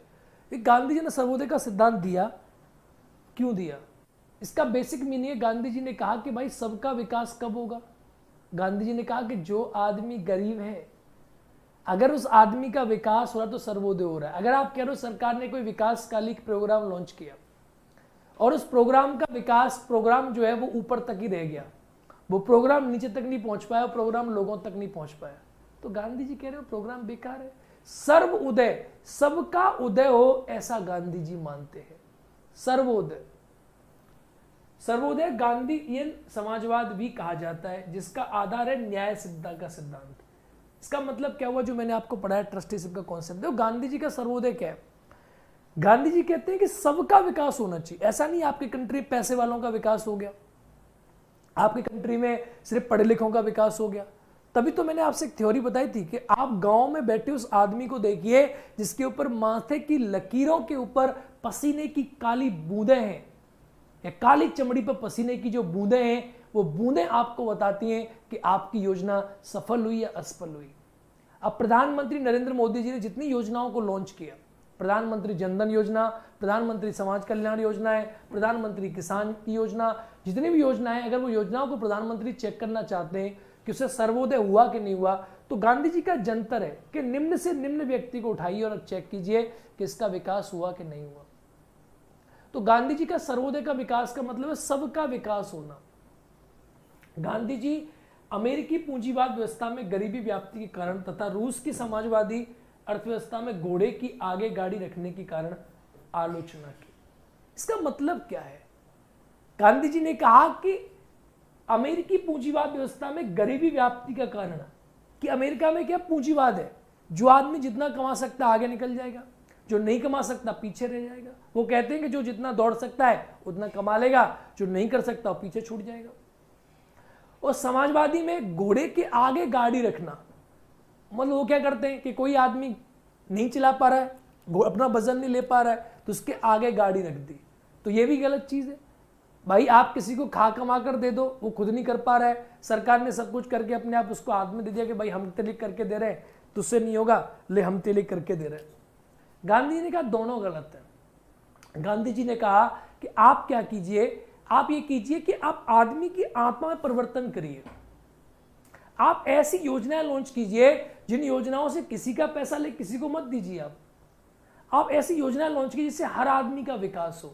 गांधी जी ने सर्वोदय का सिद्धांत दिया, क्यों दिया? इसका बेसिक मीनिंग है, गांधी जी ने कहा कि भाई सबका विकास कब होगा? गांधी जी ने कहा कि जो आदमी गरीब है, अगर उस आदमी का विकास हो रहा तो सर्वोदय हो रहा है। अगर आप कह रहे हो सरकार ने कोई विकासकालिक प्रोग्राम लॉन्च किया और उस प्रोग्राम का विकास, प्रोग्राम जो है वो ऊपर तक ही रह गया, वो प्रोग्राम नीचे तक नहीं पहुंच पाया, प्रोग्राम लोगों तक नहीं पहुंच पाया, तो गांधी जी कह रहे हो प्रोग्राम बेकार है। सर्व उदय, सबका उदय हो, ऐसा गांधी जी मानते हैं। सर्वोदय, सर्वोदय गांधीयन समाजवाद भी कहा जाता है, जिसका आधार है न्याय सिद्धता का सिद्धांत। इसका मतलब क्या हुआ जो मैंने आपको पढ़ाया ट्रस्टीशिप का कॉन्सेप्ट। देखो गांधी जी का सर्वोदय क्या है? गांधी जी कहते हैं कि सबका विकास होना चाहिए। ऐसा नहीं आपकी कंट्री पैसे वालों का विकास हो गया, आपकी कंट्री में सिर्फ पढ़े लिखों का विकास हो गया। तभी तो मैंने आपसे एक थ्योरी बताई थी कि आप गांव में बैठे उस आदमी को देखिए जिसके ऊपर माथे की लकीरों के ऊपर पसीने की काली बूंदें हैं, या काली चमड़ी पर पसीने की जो बूंदें हैं, वो बूंदें आपको बताती हैं कि आपकी योजना सफल हुई या असफल हुई। अब प्रधानमंत्री नरेंद्र मोदी जी ने जितनी योजनाओं को लॉन्च किया, प्रधानमंत्री जनधन योजना, प्रधानमंत्री समाज कल्याण योजना है, प्रधानमंत्री किसान की योजना, जितनी भी योजनाएं, अगर वो योजनाओं को प्रधानमंत्री चेक करना चाहते हैं कि उससे सर्वोदय हुआ कि नहीं हुआ, तो गांधी जी का जंतर है कि निम्न से निम्न व्यक्ति को उठाइए और चेक कीजिए कि इसका विकास हुआ कि नहीं हुआ। तो गांधी जी का सर्वोदय का विकास का मतलब है सबका विकास होना। गांधी जी अमेरिकी पूंजीवाद व्यवस्था में गरीबी व्याप्ति के कारण तथा रूस की समाजवादी अर्थव्यवस्था में घोड़े की आगे गाड़ी रखने के कारण आलोचना की। इसका मतलब क्या है? गांधी जी ने कहा कि अमेरिकी पूंजीवाद व्यवस्था में गरीबी व्याप्ति का कारण कि अमेरिका में क्या पूंजीवाद है, जो आदमी जितना कमा सकता आगे निकल जाएगा, जो नहीं कमा सकता पीछे रह जाएगा। वो कहते हैं कि जो जितना दौड़ सकता है उतना कमा लेगा, जो नहीं कर सकता वो पीछे छूट जाएगा। और समाजवादी में घोड़े के आगे गाड़ी रखना, मतलब वो क्या करते हैं कि कोई आदमी नहीं चला पा रहा है, वो अपना वजन नहीं ले पा रहा है, तो उसके आगे गाड़ी रख दी, तो ये भी गलत चीज़ है। भाई आप किसी को खा कमा कर दे दो, वो खुद नहीं कर पा रहा है, सरकार ने सब कुछ करके अपने आप उसको हाथ में दे दिया कि भाई हम तेलिक करके दे रहे हैं, तुझसे नहीं होगा, ले हम तेलिक करके दे रहे हैं। गांधी जी ने कहा दोनों गलत है। गांधी जी ने कहा कि आप क्या कीजिए, आप ये कीजिए कि आप आदमी की आत्मा में परिवर्तन करिए। आप ऐसी योजनाएं लॉन्च कीजिए जिन योजनाओं से किसी का पैसा ले किसी को मत दीजिए। आप ऐसी योजनाएं लॉन्च कीजिए जिससे हर आदमी का विकास हो,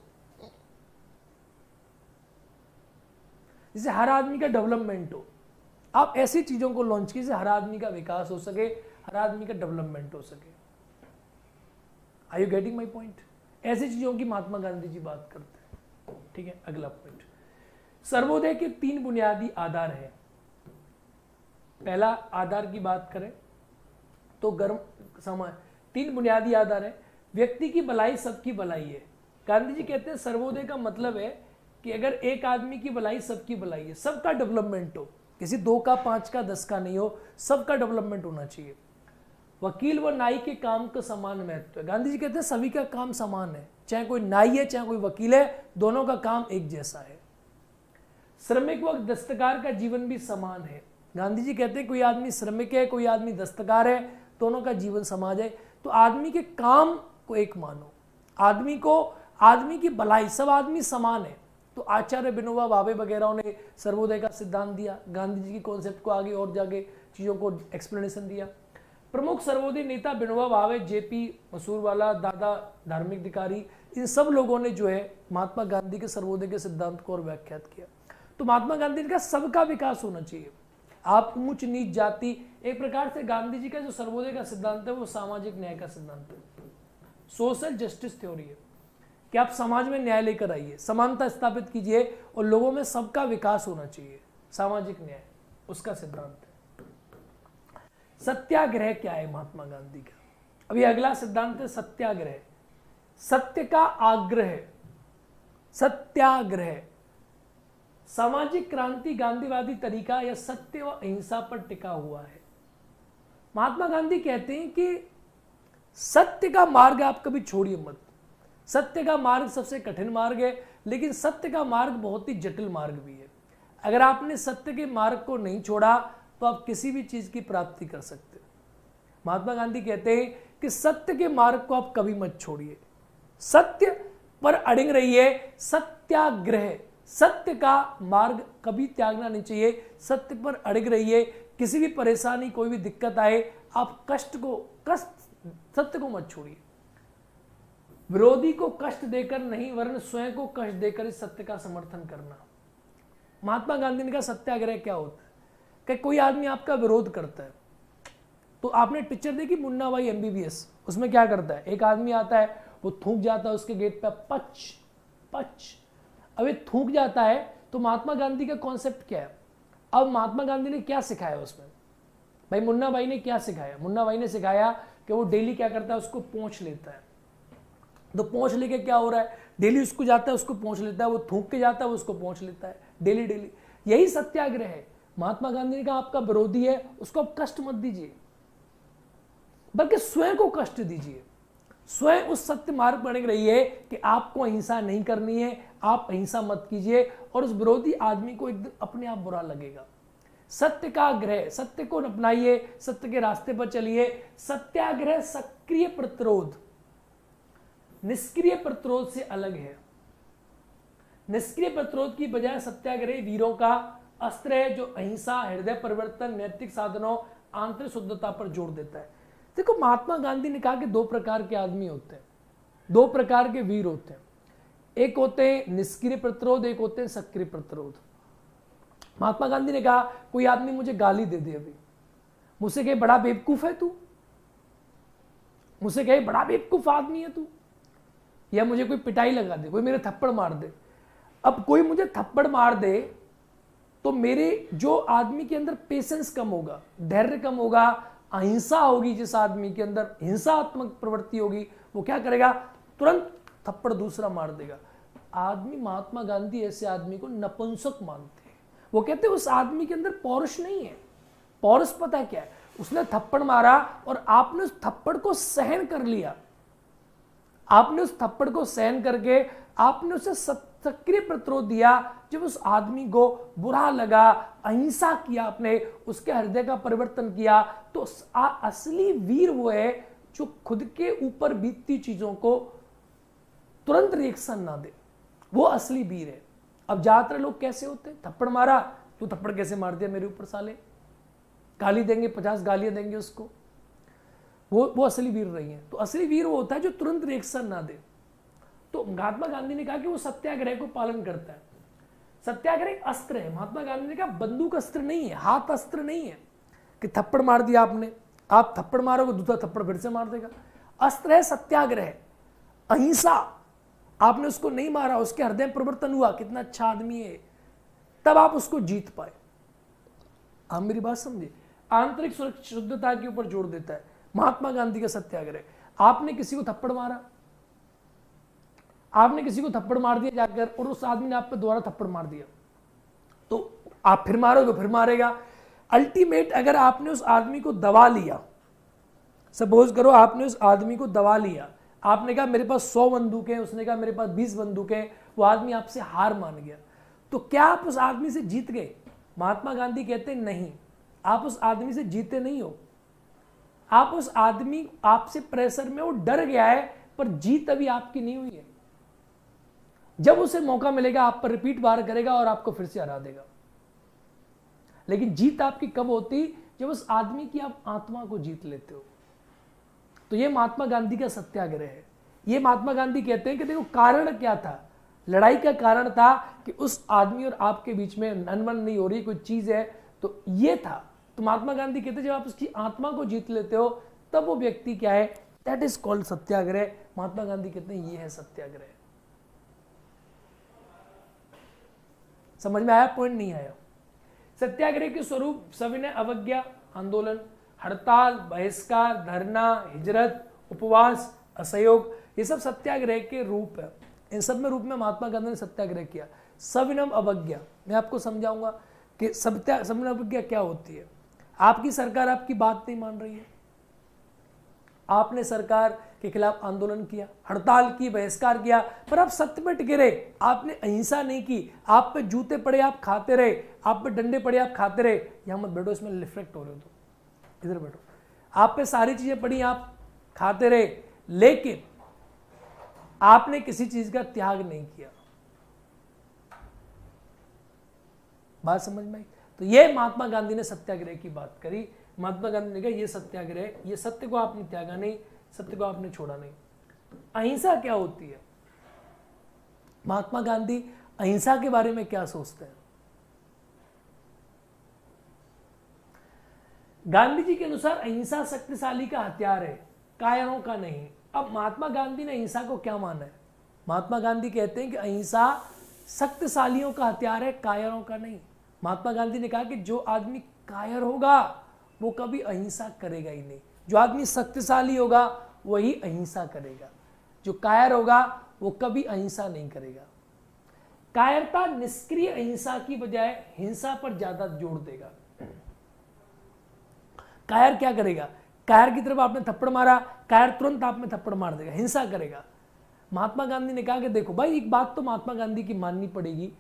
जिससे हर आदमी का डेवलपमेंट हो। आप ऐसी चीजों को लॉन्च कीजिए हर आदमी का विकास हो सके, हर आदमी का डेवलपमेंट हो सके। Are you getting my point? ऐसी चीजों की महात्मा गांधी जी बात करते हैं। ठीक है, अगला पॉइंट, सर्वोदय के 3 बुनियादी आधार हैं। पहला आधार की बात करें तो गर्म समाज, 3 बुनियादी आधार है। व्यक्ति की भलाई सबकी भलाई है। गांधी जी कहते हैं सर्वोदय का मतलब है कि अगर एक आदमी की भलाई सबकी भलाई है, सबका डेवलपमेंट हो, किसी 2 का 5 का 10 का नहीं हो, सबका डेवलपमेंट होना चाहिए। वकील व नाई के काम का समान महत्व है। गांधी जी कहते हैं सभी का काम समान है, चाहे कोई नाई है चाहे कोई वकील है, दोनों का काम एक जैसा है। श्रमिक व दस्तकार का जीवन भी समान है। गांधी जी कहते हैं कोई आदमी श्रमिक है, कोई आदमी दस्तकार है, दोनों का जीवन समान है। तो आदमी के काम को एक मानो, आदमी की भलाई, सब आदमी समान है। तो आचार्य विनोबा भावे वगैरह ने सर्वोदय का सिद्धांत दिया, गांधी जी की कॉन्सेप्ट को आगे और जाके चीजों को एक्सप्लेनेशन दिया। प्रमुख सर्वोदय नेता विनोबा भावे, जेपी मसूरवाला, दादा धार्मिक अधिकारी, इन सब लोगों ने जो है महात्मा गांधी के सर्वोदय के सिद्धांत को और व्याख्यात किया। तो महात्मा गांधी ने कहा सबका विकास होना चाहिए, आप ऊंच नीच जाति, एक प्रकार से गांधी जी का जो सर्वोदय का सिद्धांत है वो सामाजिक न्याय का सिद्धांत है, सोशल जस्टिस थ्योरी है कि आप समाज में न्याय लेकर आइए, समानता स्थापित कीजिए और लोगों में सबका विकास होना चाहिए, सामाजिक न्याय उसका सिद्धांत है। सत्याग्रह क्या है महात्मा गांधी का? अभी अगला सिद्धांत है सत्याग्रह, सत्य का आग्रह, सत्याग्रह। सामाजिक क्रांति गांधीवादी तरीका या सत्य व अहिंसा पर टिका हुआ है। महात्मा गांधी कहते हैं कि सत्य का मार्ग आप कभी छोड़िए मत। सत्य का मार्ग सबसे कठिन मार्ग है, लेकिन सत्य का मार्ग बहुत ही जटिल मार्ग भी है। अगर आपने सत्य के मार्ग को नहीं छोड़ा तो आप किसी भी चीज की प्राप्ति कर सकते हो। महात्मा गांधी कहते हैं कि सत्य के मार्ग को आप कभी मत छोड़िए, सत्य पर अड़िग रहिए। सत्याग्रह, सत्य का मार्ग कभी त्यागना नहीं चाहिए, सत्य पर अड़िग रहिए। किसी भी परेशानी, कोई भी दिक्कत आए, आप सत्य को मत छोड़िए। विरोधी को कष्ट देकर नहीं, वरन स्वयं को कष्ट देकर इस सत्य का समर्थन करना। महात्मा गांधी ने कहा सत्याग्रह क्या होता है कि कोई आदमी आपका विरोध करता है, तो आपने पिक्चर देखी मुन्ना भाई एमबीबीएस, उसमें क्या करता है, एक आदमी आता है, वो थूक जाता है उसके गेट पे, पच पच। अब ये थूक जाता है तो महात्मा गांधी का कॉन्सेप्ट क्या है? अब महात्मा गांधी ने क्या सिखाया उसमें? भाई मुन्ना भाई ने क्या सिखाया? मुन्ना भाई ने सिखाया कि वो डेली क्या करता है, उसको पोंछ लेता है। तो पोंछ लेके क्या हो रहा है, डेली उसको जाता है, उसको पोंछ लेता है, वो थूक के जाता है, वो उसको पोंछ लेता है डेली डेली। यही सत्याग्रह है। महात्मा गांधी ने कहा आपका विरोधी है, उसको आप कष्ट मत दीजिए, बल्कि स्वयं को कष्ट दीजिए। स्वयं उस सत्य मार्ग पर रहिए कि आपको अहिंसा नहीं करनी है, आप अहिंसा मत कीजिए, और उस विरोधी आदमी को एकदम अपने आप बुरा लगेगा। सत्य का ग्रह, सत्य को अपनाइए, सत्य के रास्ते पर चलिए। सत्याग्रह सक्रिय प्रतिरोध निष्क्रिय प्रतिरोध से अलग है। निष्क्रिय प्रतिरोध की बजाय सत्याग्रह वीरों का अस्त्र है, जो अहिंसा, हृदय परिवर्तन, नैतिक साधनों, आंतरिक शुद्धता पर जोर देता है। देखो महात्मा गांधी ने कहा कि 2 प्रकार के आदमी होते हैं, 2 प्रकार के वीर होते हैं। एक होते हैं निष्क्रिय प्रतिरोध, एक होते हैं सक्रिय प्रतिरोध। महात्मा गांधी ने कहा कोई आदमी मुझे गाली दे दे, अभी मुझसे कहे बड़ा बेवकूफ है तू, मुझसे कहे बड़ा बेवकूफ आदमी है तू, या मुझे कोई पिटाई लगा दे, कोई मेरे थप्पड़ मार दे। अब कोई मुझे थप्पड़ मार दे तो मेरे जो आदमी के अंदर पेशेंस कम होगा, धैर्य कम होगा, अहिंसा होगी, जिस आदमी के अंदर हिंसात्मक प्रवृत्ति होगी, वो क्या करेगा, तुरंत थप्पड़ दूसरा मार देगा। आदमी, महात्मा गांधी ऐसे आदमी को नपुंसक मानते हैं। वो कहते हैं उस आदमी के अंदर पौरुष नहीं है। पौरुष पता क्या है? उसने थप्पड़ मारा और आपने उस थप्पड़ को सहन कर लिया, आपने उस थप्पड़ को सहन करके आपने उसे सक्रिय प्रतिरोध दिया। जब उस आदमी को बुरा लगा, अहिंसा किया, आपने उसके हृदय का परिवर्तन किया, तो असली वीर वो है जो खुद के ऊपर बीतती चीजों को तुरंत रिएक्शन ना दे, वो असली वीर है। अब ज्यादातर लोग कैसे होते हैं, थप्पड़ मारा, तू थप्पड़ कैसे मार दिया मेरे ऊपर साले, गाली देंगे, 50 गालियां देंगे उसको, वो असली वीर नहीं है। तो असली वीर वो होता है जो तुरंत रिएक्शन ना दे। तो महात्मा गांधी ने कहा कि वो सत्याग्रह को पालन करता है। सत्याग्रह एक अस्त्र है। महात्मा गांधी ने कहा बंदूक अस्त्र नहीं है, हाथ अस्त्र नहीं है कि थप्पड़ मार दिया आपने, आप थप्पड़ मारोगे दूसरा थप्पड़ फिर से मार देगा। अस्त्र है सत्याग्रह, अहिंसा। आपने उसको नहीं मारा, उसके हृदय में परिवर्तन हुआ, कितना अच्छा आदमी है, तब आप उसको जीत पाए। आप मेरी बात समझे। आंतरिक शुद्धता के ऊपर जोर देता है महात्मा गांधी का सत्याग्रह। आपने किसी को थप्पड़ मारा, आपने किसी को थप्पड़ मार दिया जाकर और उस आदमी ने आप पे दोबारा थप्पड़ मार दिया, तो आप फिर मारोगे, फिर मारेगा। अल्टीमेट अगर आपने उस आदमी को दबा लिया, सपोज करो आपने उस आदमी को दबा लिया, आपने कहा मेरे पास 100 बंदूकें, उसने कहा मेरे पास 20 बंदूकें, वो आदमी आपसे हार मान गया, तो क्या आप उस आदमी से जीत गए? महात्मा गांधी कहते हैं नहीं, आप उस आदमी से जीते नहीं हो। आप उस आदमी, आपसे प्रेशर में वो डर गया है, पर जीत अभी आपकी नहीं हुई है। जब उसे मौका मिलेगा आप पर रिपीट वार करेगा और आपको फिर से हरा देगा। लेकिन जीत आपकी कब होती? जब उस आदमी की आप आत्मा को जीत लेते हो। तो ये महात्मा गांधी का सत्याग्रह है। ये महात्मा गांधी कहते हैं कि देखो कारण क्या था, लड़ाई का कारण था कि उस आदमी और आपके बीच में अनबन नहीं हो रही, कोई चीज है, तो ये था। तो महात्मा गांधी कहते हैं जब आप उसकी आत्मा को जीत लेते हो तब वो व्यक्ति क्या है, दैट इज कॉल्ड सत्याग्रह। महात्मा गांधी कहते हैं ये है सत्याग्रह। समझ में आया? पॉइंट नहीं आया? सत्याग्रह के स्वरूप सविनय अवज्ञा आंदोलन, हड़ताल, बहिष्कार, धरना, हिजरत, उपवास, असहयोग, ये सब सत्याग्रह के रूप है। इन सब में रूप में महात्मा गांधी ने सत्याग्रह किया। सविनय अवज्ञा मैं आपको समझाऊंगा कि सविनय अवज्ञा क्या होती है। आपकी सरकार आपकी बात नहीं मान रही है, आपने सरकार के खिलाफ आंदोलन किया, हड़ताल की, बहिष्कार किया, पर आप सत्य पे टिके रहे, आपने अहिंसा नहीं की, आप पे जूते पड़े आप खाते रहे, आप पे डंडे पड़े आप खाते रहे। यहां मत बैठो, इसमें रिफ्लेक्ट हो रहे हो, तो इधर बैठो। आप पे सारी चीजें पड़ी आप खाते रहे, लेकिन आपने किसी चीज का त्याग नहीं किया। बात समझ में आई? तो ये महात्मा गांधी ने सत्याग्रह की बात करी। महात्मा गांधी ने कहा ये सत्याग्रह, ये सत्य को आपने त्यागा नहीं, सत्य को आपने छोड़ा नहीं। अहिंसा क्या होती है? महात्मा गांधी अहिंसा के बारे में क्या सोचते हैं? गांधी जी के अनुसार अहिंसा शक्तिशाली का हथियार है, कायरों का नहीं। अब महात्मा गांधी ने अहिंसा को क्या माना है? महात्मा गांधी कहते हैं कि अहिंसा शक्तिशालियों का हथियार है, कायरों का नहीं। महात्मा गांधी ने कहा कि जो आदमी कायर होगा वो कभी अहिंसा करेगा ही नहीं। जो आदमी शक्तिशाली होगा वही अहिंसा करेगा, जो कायर होगा वो कभी अहिंसा नहीं करेगा। कायरता निष्क्रिय अहिंसा की बजाय हिंसा पर ज्यादा जोर देगा। कायर क्या करेगा? कायर की तरफ आपने थप्पड़ मारा, कायर तुरंत आप में थप्पड़ मार देगा, हिंसा करेगा। महात्मा गांधी ने कहा कि देखो भाई, एक बात तो महात्मा गांधी की माननी पड़ेगी,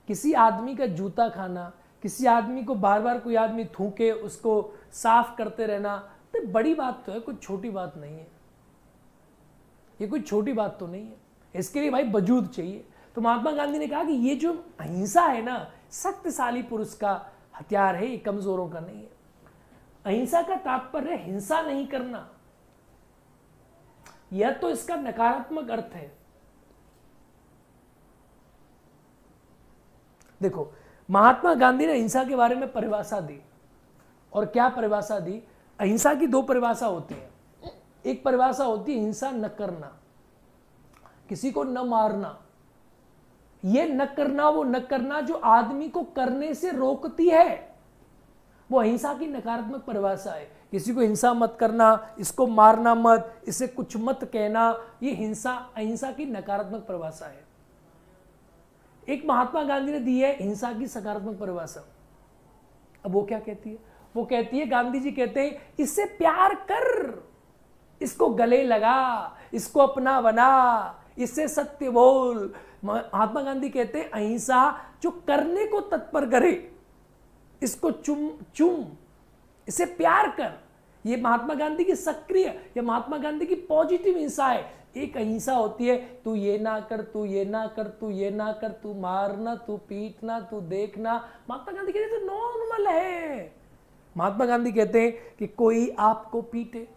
किसी आदमी का जूता खाना, किसी आदमी को बार बार कोई आदमी थूके उसको साफ करते रहना, तो बड़ी बात तो है, कोई छोटी बात नहीं है। ये कोई छोटी बात तो नहीं है, इसके लिए भाई वजूद चाहिए। तो महात्मा गांधी ने कहा कि ये जो अहिंसा है ना, शक्तिशाली पुरुष का हथियार है, ये कमजोरों का नहीं है। अहिंसा का तात्पर्य हिंसा नहीं करना, यह तो इसका नकारात्मक अर्थ है। देखो, महात्मा गांधी ने अहिंसा के बारे में परिभाषा दी, और क्या परिभाषा दी? अहिंसा की दो परिभाषा होती है। एक परिभाषा होती है हिंसा न करना, किसी को न मारना। ये न करना, वो न करना जो आदमी को करने से रोकती है, वो अहिंसा की नकारात्मक परिभाषा है। किसी को हिंसा मत करना, इसको मारना मत, इसे कुछ मत कहना, ये हिंसा, अहिंसा की नकारात्मक परिभाषा है। एक महात्मा गांधी ने दी है हिंसा की सकारात्मक परिभाषा। अब वो क्या कहती है? वो कहती है, गांधी जी कहते हैं इससे प्यार कर, इसको गले लगा, इसको अपना बना, इससे सत्य बोल। महात्मा गांधी कहते हैं अहिंसा जो करने को तत्पर करे, इसको चुम, इससे प्यार कर। ये महात्मा गांधी की सक्रिय या महात्मा गांधी की पॉजिटिव हिंसा है। एक अहिंसा होती है, तू ये ना कर, तू ये ना कर, तू ये ना कर, तू मारना, तू पीटना, तू देखना। महात्मा गांधी कहते हैं नॉर्मल है। महात्मा गांधी कहते हैं कि कोई आपको पीटे,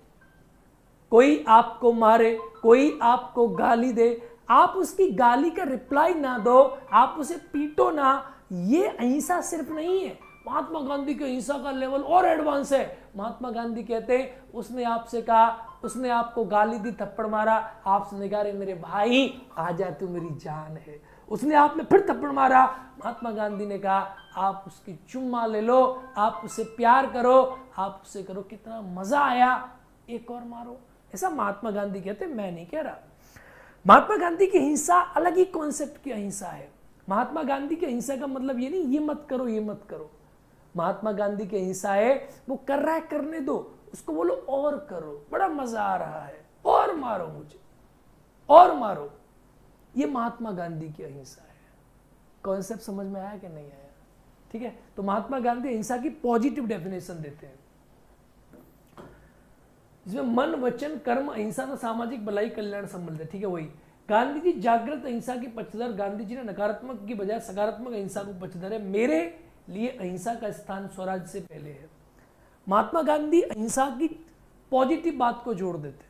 कोई आपको मारे, कोई आपको गाली दे, आप उसकी गाली का रिप्लाई ना दो, आप उसे पीटो ना, ये अहिंसा सिर्फ नहीं है। महात्मा गांधी के अहिंसा का लेवल और एडवांस है। महात्मा गांधी कहते हैं उसने आपसे कहा, उसने आपको गाली दी, थप्पड़ मारा, आपने कहा रे मेरे भाई आजा तू मेरी जान है, उसने आप में फिर थप्पड़ मारा, महात्मा गांधी ने कहा आप उसकी चुम्मा ले लो, आप उससे प्यार करो, आप उससे करो कितना मजा आया, एक और मारो। ऐसा महात्मा गांधी कहते, मैं नहीं कह रहा। महात्मा गांधी की हिंसा अलग ही कॉन्सेप्ट की अहिंसा है। महात्मा गांधी की अहिंसा का मतलब ये नहीं ये मत करो ये मत करो। महात्मा गांधी की अहिंसा है वो कर रहा है करने दो, उसको बोलो और करो, बड़ा मजा आ रहा है, और मारो मुझे, और मारो। ये महात्मा गांधी की अहिंसा है। कॉन्सेप्ट समझ में आया कि नहीं आया? ठीक है, तो महात्मा गांधी अहिंसा की पॉजिटिव डेफिनेशन देते हैं, जिसमें मन वचन कर्म अहिंसा का सामाजिक भलाई कल्याण संबंध है। ठीक है, वही गांधी जी जागृत अहिंसा की पक्षधर। गांधी जी ने नकारात्मक की बजाय सकारात्मक अहिंसा को पक्षधर है। मेरे लिए अहिंसा का स्थान स्वराज से पहले है। महात्मा गांधी अहिंसा की पॉजिटिव बात को जोड़ देते,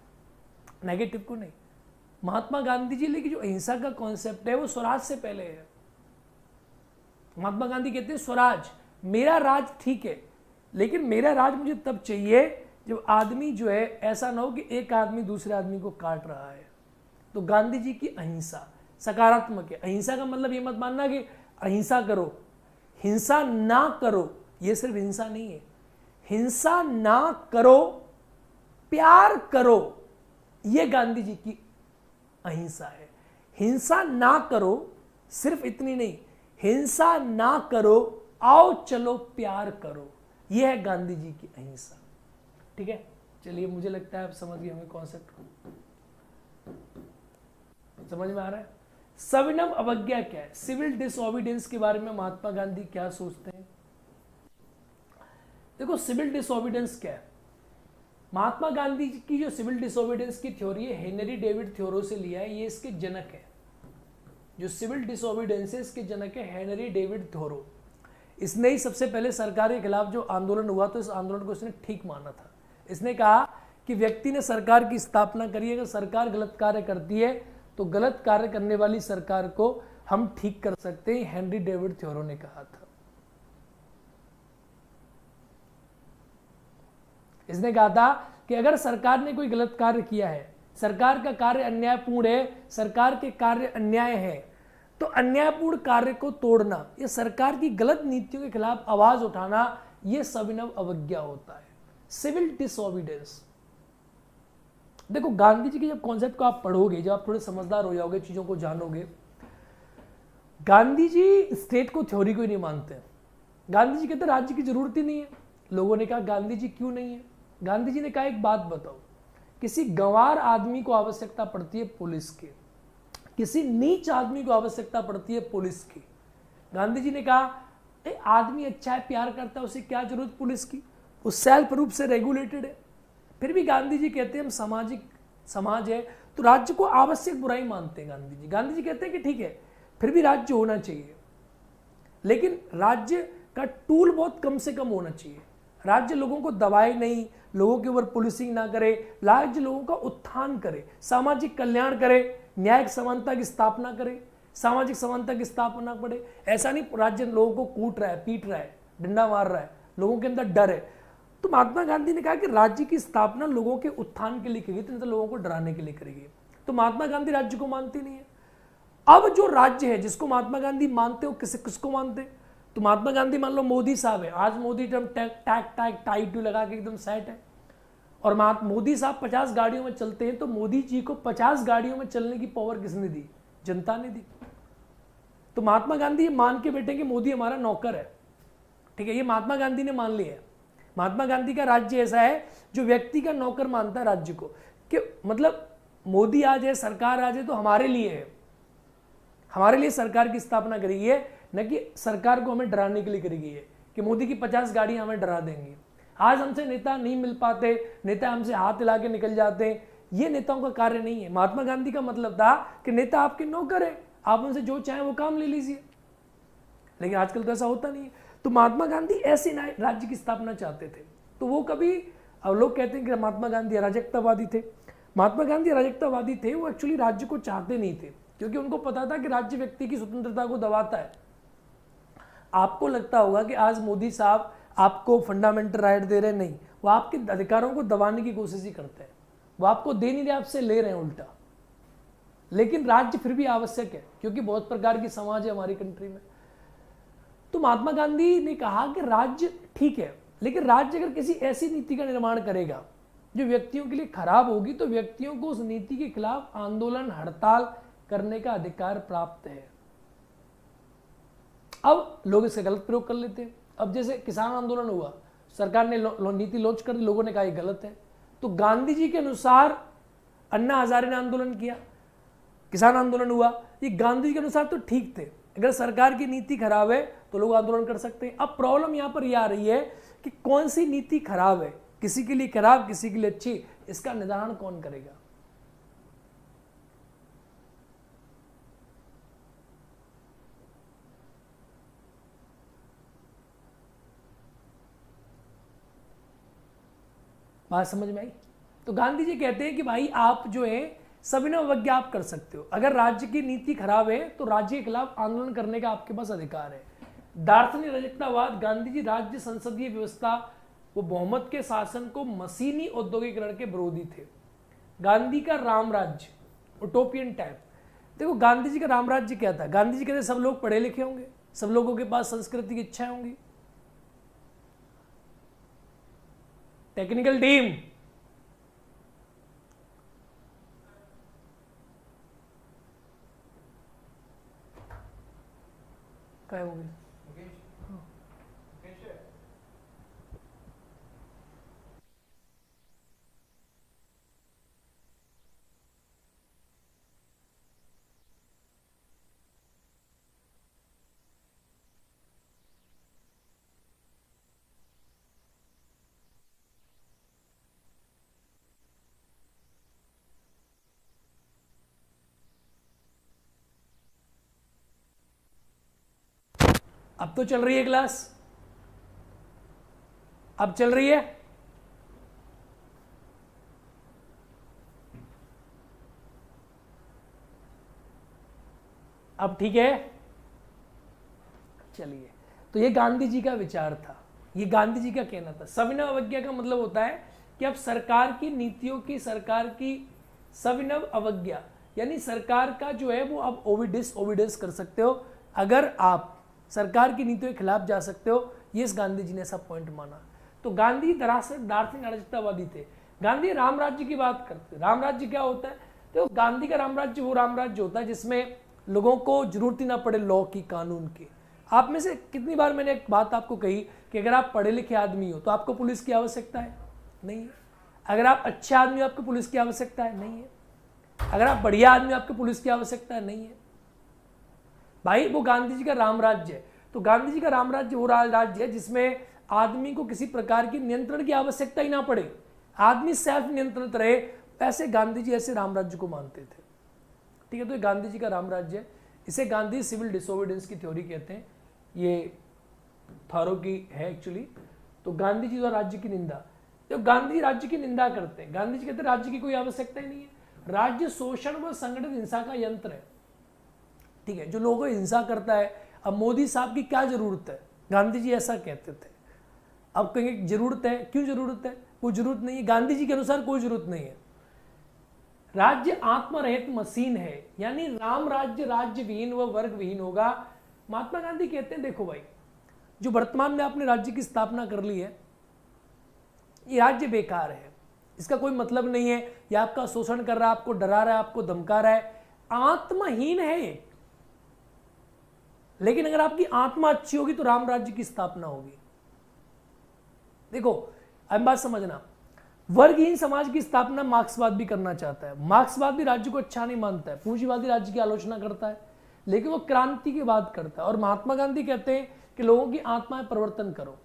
नेगेटिव को नहीं। महात्मा गांधी जी लेकिन जो अहिंसा का कॉन्सेप्ट है वो स्वराज से पहले है। महात्मा गांधी कहते हैं स्वराज, मेरा राज ठीक है, लेकिन मेरा राज मुझे तब चाहिए जब आदमी जो है ऐसा ना हो कि एक आदमी दूसरे आदमी को काट रहा है। तो गांधी जी की अहिंसा सकारात्मक है। अहिंसा का मतलब ये मत मानना कि अहिंसा करो, हिंसा ना करो। ये सिर्फ हिंसा नहीं है, हिंसा ना करो, प्यार करो, ये गांधी जी की अहिंसा है। हिंसा ना करो सिर्फ इतनी नहीं, हिंसा ना करो, आओ चलो प्यार करो, यह है गांधी जी की अहिंसा। ठीक है, चलिए मुझे लगता है आप समझ गए होंगे कॉन्सेप्ट को। समझ में आ रहा है? सविनम अवज्ञा क्या है? सिविल डिसओबीडियंस के बारे में महात्मा गांधी क्या सोचते हैं? देखो, सिविल डिसओबीडियंस क्या है? महात्मा गांधी की जो सिविल डिसओबीडियंस की थ्योरी है, हेनरी डेविड थ्योरो से लिया है। ये इसके जनक है, जो सिविल डिसओबीडियंस है इसके जनक है हेनरी डेविड थ्योरो। इसने ही सबसे पहले सरकार के खिलाफ जो आंदोलन हुआ तो इस आंदोलन को इसने ठीक माना था। इसने कहा कि व्यक्ति ने सरकार की स्थापना करी है, अगर सरकार गलत कार्य करती है तो गलत कार्य करने वाली सरकार को हम ठीक कर सकते हैं, हेनरी डेविड थ्योरो ने कहा था। इसने कहा था कि अगर सरकार ने कोई गलत कार्य किया है, सरकार का कार्य अन्यायपूर्ण है, सरकार के कार्य अन्याय है, तो अन्यायपूर्ण कार्य को तोड़ना या सरकार की गलत नीतियों के खिलाफ आवाज उठाना, यह सविनय अवज्ञा होता है, सिविल डिसओबीडियंस। देखो, गांधी जी के जब कॉन्सेप्ट को आप पढ़ोगे, जब आप थोड़े समझदार हो जाओगे, चीजों को जानोगे, गांधी जी स्टेट को थ्योरी को ही नहीं मानते। गांधी जी कहते राज्य की जरूरत ही नहीं है। लोगों ने कहा गांधी जी क्यों नहीं है? गांधी जी ने कहा एक बात बताओ, किसी गंवार आदमी को आवश्यकता पड़ती है पुलिस की, किसी नीच आदमी को आवश्यकता पड़ती है पुलिस की। गांधी जी ने कहा आदमी अच्छा है, प्यार करता है, उसे क्या जरूरत पुलिस की, वो सेल्फ रूप से रेगुलेटेड है। फिर भी गांधी जी कहते हैं हम सामाजिक समाज है तो राज्य को आवश्यक बुराई मानते हैं। गांधी जी कहते हैं कि ठीक है फिर भी राज्य होना चाहिए, लेकिन राज्य का टूल बहुत कम से कम होना चाहिए। राज्य लोगों को दबाए नहीं, लोगों के ऊपर पुलिसिंग ना करे, राज्य लोगों का उत्थान करे, सामाजिक कल्याण करे, न्यायिक समानता की स्थापना करे, सामाजिक समानता की स्थापना पड़े। ऐसा नहीं राज्य लोगों को कूट रहा है, पीट रहा है, डंडा मार रहा है, लोगों के अंदर डर है। तो महात्मा गांधी ने कहा कि राज्य की स्थापना लोगों के उत्थान के लिए करेगी, तो लोगों को डराने के लिए करेगी। तो महात्मा गांधी राज्य को मानते नहीं है। अब जो राज्य है जिसको महात्मा गांधी मानते हो, किसको मानते? तो महात्मा गांधी मान लो मोदी साहब है, आज मोदी एकदम टाइट लगा के एकदम सेट है, और मोदी साहब 50 गाड़ियों में चलते हैं, तो मोदी जी को 50 गाड़ियों में चलने की पावर किसने दी? जनता ने दी। तो महात्मा गांधी ये मान के बैठे कि मोदी हमारा नौकर है। ठीक है, ये महात्मा गांधी ने मान लिया है। महात्मा गांधी का राज्य ऐसा है जो व्यक्ति का नौकर मानता है राज्य को, कि मतलब मोदी आ जाए, सरकार आ जाए तो हमारे लिए है, हमारे लिए सरकार की स्थापना करी है, न कि सरकार को हमें डराने के लिए करी गई है कि मोदी की 50 गाड़ियां हमें डरा देंगी। आज हमसे नेता नहीं मिल पाते, नेता हमसे हाथ हिला के निकल जाते हैं, ये नेताओं का कार्य नहीं है। महात्मा गांधी का मतलब था कि नेता आपके नौकर है, आप उनसे जो चाहें वो काम ले लीजिए, लेकिन आजकल तो ऐसा होता नहीं है। तो महात्मा गांधी ऐसे राज्य की स्थापना चाहते थे। तो वो कभी, अब लोग कहते हैं कि महात्मा गांधी अराजकतावादी थे, महात्मा गांधी अराजकतावादी थे, वो एक्चुअली राज्य को चाहते नहीं थे, क्योंकि उनको पता था कि राज्य व्यक्ति की स्वतंत्रता को दबाता है। आपको लगता होगा कि आज मोदी साहब आपको फंडामेंटल राइट दे रहे, नहीं, वो आपके अधिकारों को दबाने की कोशिश ही करते हैं, वो आपको दे नहीं रहे, आपसे ले रहे हैं उल्टा। लेकिन राज्य फिर भी आवश्यक है, क्योंकि बहुत प्रकार की समाज है हमारी कंट्री में। तो महात्मा गांधी ने कहा कि राज्य ठीक है, लेकिन राज्य अगर किसी ऐसी नीति का निर्माण करेगा जो व्यक्तियों के लिए खराब होगी, तो व्यक्तियों को उस नीति के खिलाफ आंदोलन, हड़ताल करने का अधिकार प्राप्त है। अब लोग इसका गलत प्रयोग कर लेते हैं। अब जैसे किसान आंदोलन हुआ, सरकार ने नीति लॉन्च कर दी, लोगों ने कहा ये गलत है, तो गांधी जी के अनुसार अन्ना हजारे ने आंदोलन किया, किसान आंदोलन हुआ, ये गांधी जी के अनुसार तो ठीक थे। अगर सरकार की नीति खराब है तो लोग आंदोलन कर सकते हैं। अब प्रॉब्लम यहां पर यह आ रही है कि कौन सी नीति खराब है, किसी के लिए खराब, किसी के लिए अच्छी, इसका निर्धारण कौन करेगा? बात समझ में आई? तो गांधी जी कहते हैं कि भाई आप जो है सविनय अवज्ञा आप कर सकते हो, अगर राज्य की नीति खराब है तो राज्य के खिलाफ आंदोलन करने का आपके पास अधिकार है। दार्शनिक रजकतावाद, गांधी जी राज्य संसदीय व्यवस्था वो बहुमत के शासन को मशीनी औद्योगिकरण के विरोधी थे। गांधी का राम राज्य, उटोपियन टाइप। देखो गांधी जी का राम राज्य क्या था? गांधी जी कहते सब लोग पढ़े लिखे होंगे, सब लोगों के पास संस्कृति की इच्छाएं होंगी। टेक्निकल टीम, क्या हो गया? अब तो चल रही है क्लास, अब चल रही है। अब ठीक है, चलिए। तो ये गांधी जी का विचार था, ये गांधी जी का कहना था। सविनय अवज्ञा का मतलब होता है कि अब सरकार की नीतियों की, सरकार की सविनय अवज्ञा, यानी सरकार का जो है वो अब ओविडेंस कर सकते हो, अगर आप सरकार की नीतियों के खिलाफ जा सकते हो। ये इस गांधी जी ने सब पॉइंट माना। तो गांधी दरअसल दार्शनिक अराजकतावादी थे। गांधी राम राज्य की बात करते। राम राज्य क्या होता है? तो गांधी का राम राज्य वो राम राज्य होता है जिसमें लोगों को जरूरत ही ना पड़े लॉ की, कानून की। आप में से कितनी बार मैंने एक बात आपको कही कि अगर आप पढ़े लिखे आदमी हो तो आपको पुलिस की आवश्यकता है? नहीं है। अगर आप अच्छे आदमी हो आपको पुलिस की आवश्यकता है? नहीं है। अगर आप बढ़िया आदमी हो आपको पुलिस की आवश्यकता है? नहीं है। भाई वो गांधी जी का राम राज्य है। तो गांधी जी का राम राज्य वो राज्य है जिसमें आदमी को किसी प्रकार की नियंत्रण की आवश्यकता ही ना पड़े, आदमी सेल्फ नियंत्रित रहे। ऐसे गांधी जी ऐसे राम राज्य को मानते थे। ठीक है, तो ये गांधी जी का राम राज्य है। इसे गांधी सिविल डिसोबीडियंस की थ्योरी कहते हैं। ये थारो की है एक्चुअली। तो गांधी जी द्वारा राज्य की निंदा, तो गांधी जी राज्य की निंदा करते हैं। गांधी जी कहते हैं राज्य की कोई आवश्यकता ही नहीं है। राज्य शोषण व संगठित हिंसा का यंत्र है। ठीक है, जो लोगों को हिंसा करता है। अब मोदी साहब की क्या जरूरत है? गांधी जी ऐसा कहते थे। अब कहेंगे जरूरत है, क्यों जरूरत है? कोई जरूरत नहीं है। गांधी जी के अनुसार कोई जरूरत नहीं है। राज्य आत्मरहित मशीन है, यानी राम राज्य राज्य विहीन व वर्ग विहीन होगा। महात्मा गांधी कहते हैं देखो भाई, जो वर्तमान में आपने राज्य की स्थापना कर ली है, ये राज्य बेकार है, इसका कोई मतलब नहीं है, ये आपका शोषण कर रहा है, आपको डरा रहा है, आपको धमका रहा है, आत्महीन है। लेकिन अगर आपकी आत्मा अच्छी होगी तो राम राज्य की स्थापना होगी। देखो अब बात समझना, वर्गहीन समाज की स्थापना मार्क्सवाद भी करना चाहता है। मार्क्सवाद भी राज्य को अच्छा नहीं मानता है, पूंजीवादी राज्य की आलोचना करता है, लेकिन वो क्रांति की बात करता है। और महात्मा गांधी कहते हैं कि लोगों की आत्माएं परिवर्तन करो,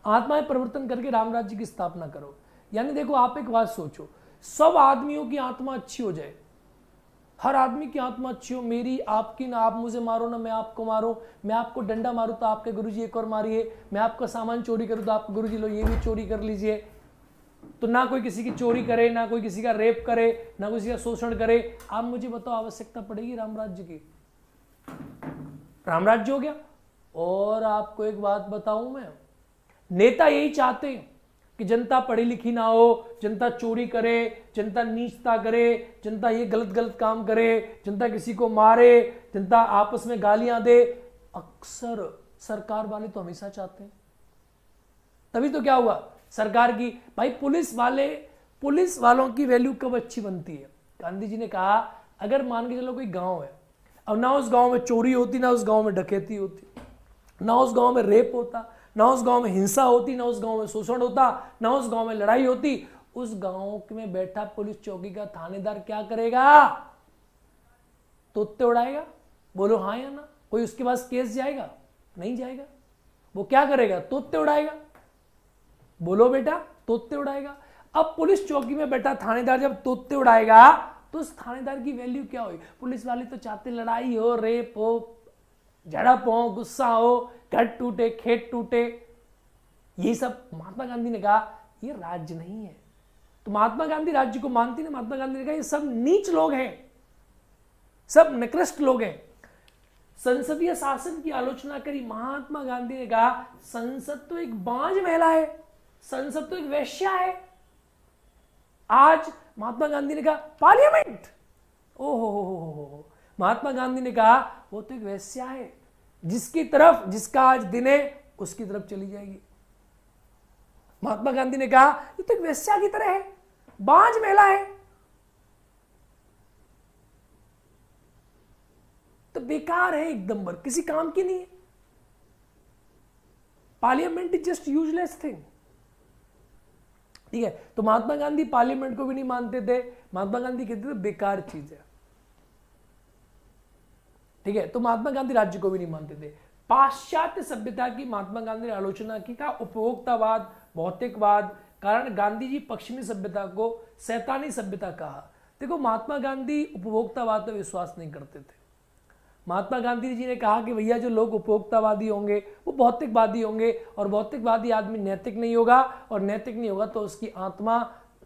आत्माएं परिवर्तन करके राम राज्य की स्थापना करो। यानी देखो आप एक बात सोचो, सब आदमियों की आत्मा अच्छी हो जाए, हर आदमी की आत्मा अच्छी हो, मेरी आपकी, ना आप मुझे मारो ना मैं आपको मारूं, मैं आपको डंडा मारूं तो आपके गुरुजी एक और मारिए, मैं आपका सामान चोरी करूं तो आपके गुरुजी लो ये भी चोरी कर लीजिए। तो ना कोई किसी की चोरी करे, ना कोई किसी का रेप करे, ना किसी का शोषण करे। आप मुझे बताओ आवश्यकता पड़ेगी रामराज्य की? रामराज्य हो गया। और आपको एक बात बताऊं मैं, नेता यही चाहते हैं कि जनता पढ़ी लिखी ना हो, जनता चोरी करे, जनता नीचता करे, जनता ये गलत गलत काम करे, जनता किसी को मारे, जनता आपस में गालियां दे। अक्सर सरकार वाले तो हमेशा चाहते हैं। तभी तो क्या हुआ सरकार की, भाई पुलिस वालों की वैल्यू कब अच्छी बनती है? गांधी जी ने कहा अगर मान के चलो कोई गांव है, अब ना उस गांव में चोरी होती, ना उस गांव में डकैती होती, ना उस गांव में रेप होता, ना उस गांव में हिंसा होती, ना उस गांव में शोषण होता, ना उस गांव में लड़ाई होती, उस गांव में बैठा पुलिस चौकी का थानेदार क्या करेगा? तोते उड़ाएगा? बोलो हाँ या ना। कोई उसके पास केस जाएगा? नहीं जाएगा। वो क्या करेगा? तोते उड़ाएगा। बोलो बेटा, तोते उड़ाएगा। अब पुलिस चौकी में बैठा थानेदार जब तोते उड़ाएगा तो उस थानेदार की वैल्यू क्या होगी? पुलिस वाले तो चाहते लड़ाई हो, रेप हो, झड़प हो, गुस्सा हो, घर टूटे, खेत टूटे। ये सब महात्मा गांधी ने कहा ये राज्य नहीं है। तो महात्मा गांधी राज्य को मानती नहीं। महात्मा गांधी ने कहा ये सब नीच लोग हैं, सब निकृष्ट लोग हैं। संसदीय शासन की आलोचना करी। महात्मा गांधी ने कहा संसद तो एक बांझ महिला है, संसद तो एक वेश्या है। आज महात्मा गांधी ने कहा पार्लियामेंट, ओहो, महात्मा गांधी ने कहा वो तो एक वेश्या है, जिसका आज दिन है उसकी तरफ चली जाएगी। महात्मा गांधी ने कहा ये तो एक वेश्या की तरह है, बांझ महिला है। तो बेकार है, एकदम बर किसी काम की नहीं है। Parliament is just useless thing. ठीक है, तो महात्मा गांधी पार्लियामेंट को भी नहीं मानते थे। महात्मा गांधी कहते थे बेकार चीज है। ठीक है, तो महात्मा गांधी राज्य को भी नहीं मानते थे। पाश्चात्य सभ्यता की महात्मा गांधी ने आलोचना की, कहा उपभोक्तावाद, भौतिकवाद, कारण गांधी जी पश्चिमी सभ्यता को शैतानी सभ्यता कहा। देखो महात्मा गांधी उपभोक्तावाद पर विश्वास नहीं करते थे। महात्मा गांधी जी ने कहा कि भैया जो लोग उपभोक्तावादी होंगे वो भौतिकवादी होंगे, और भौतिकवादी आदमी नैतिक नहीं होगा, और नैतिक नहीं होगा तो उसकी आत्मा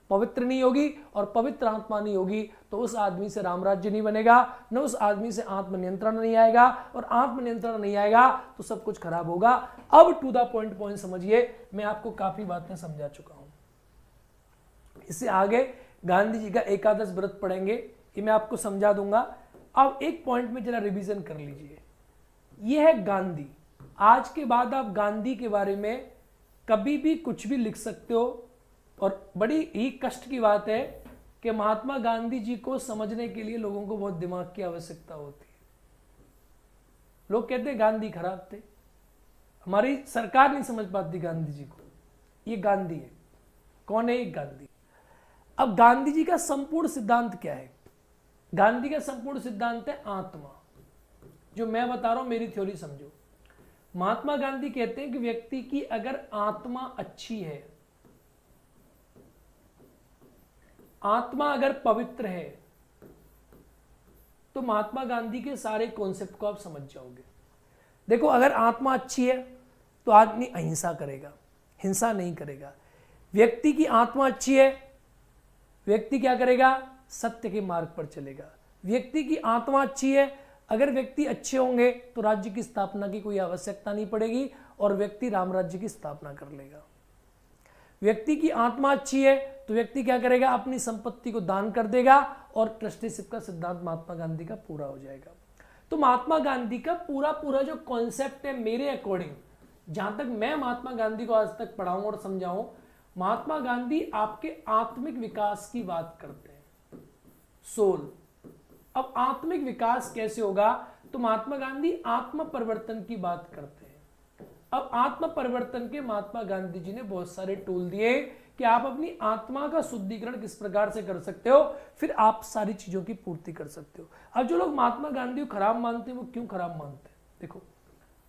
पवित्र नहीं होगी, और पवित्र आत्मा नहीं होगी तो उस आदमी से रामराज्य नहीं बनेगा, न उस आदमी से आत्मनियंत्रण नहीं आएगा, और आत्मनियंत्रण नहीं आएगा तो सब कुछ खराब होगा। अब टू द पॉइंट समझिए, मैं आपको काफी बातें समझा चुका हूं। इससे आगे गांधी जी का एकादश व्रत पढ़ेंगे, ये मैं आपको समझा दूंगा। अब एक पॉइंट में जरा रिवीजन कर लीजिए, ये है गांधी। आज के बाद आप गांधी के बारे में कभी भी कुछ भी लिख सकते हो, और बड़ी ही कष्ट की बात है कि महात्मा गांधी जी को समझने के लिए लोगों को बहुत दिमाग की आवश्यकता होती है। लोग कहते हैं गांधी खराब थे, हमारी सरकार नहीं समझ पाती गांधी जी को। ये गांधी है। कौन है ये? गांधी। अब गांधी जी का संपूर्ण सिद्धांत क्या है? गांधी का संपूर्ण सिद्धांत है आत्मा। जो मैं बता रहा हूं मेरी थ्योरी समझो। महात्मा गांधी कहते हैं कि व्यक्ति की अगर आत्मा अच्छी है, आत्मा अगर पवित्र है, तो महात्मा गांधी के सारे कॉन्सेप्ट को आप समझ जाओगे। देखो अगर आत्मा अच्छी है तो आदमी अहिंसा करेगा, हिंसा नहीं करेगा। व्यक्ति की आत्मा अच्छी है, व्यक्ति क्या करेगा? सत्य के मार्ग पर चलेगा। व्यक्ति की आत्मा अच्छी है, अगर व्यक्ति अच्छे होंगे तो राज्य की स्थापना की कोई आवश्यकता नहीं पड़ेगी, और व्यक्ति राम राज्य की स्थापना कर लेगा। व्यक्ति की आत्मा अच्छी है तो व्यक्ति क्या करेगा? अपनी संपत्ति को दान कर देगा, और ट्रस्टीशिप का सिद्धांत महात्मा गांधी का पूरा हो जाएगा। तो महात्मा गांधी का पूरा जो कॉन्सेप्ट है, मेरे अकॉर्डिंग, जहां तक मैं महात्मा गांधी को आज तक पढ़ाऊं और समझाऊं, महात्मा गांधी आपके आत्मिक विकास की बात करते हैं। सोल। अब आत्मिक विकास कैसे होगा? तो महात्मा गांधी आत्म परिवर्तन की बात करते हैं। अब आत्म परिवर्तन के महात्मा गांधी जी ने बहुत सारे टूल दिए कि आप अपनी आत्मा का शुद्धिकरण किस प्रकार से कर सकते हो, फिर आप सारी चीजों की पूर्ति कर सकते हो। अब जो लोग महात्मा गांधी को खराब मानते हैं वो क्यों खराब मानते हैं, देखो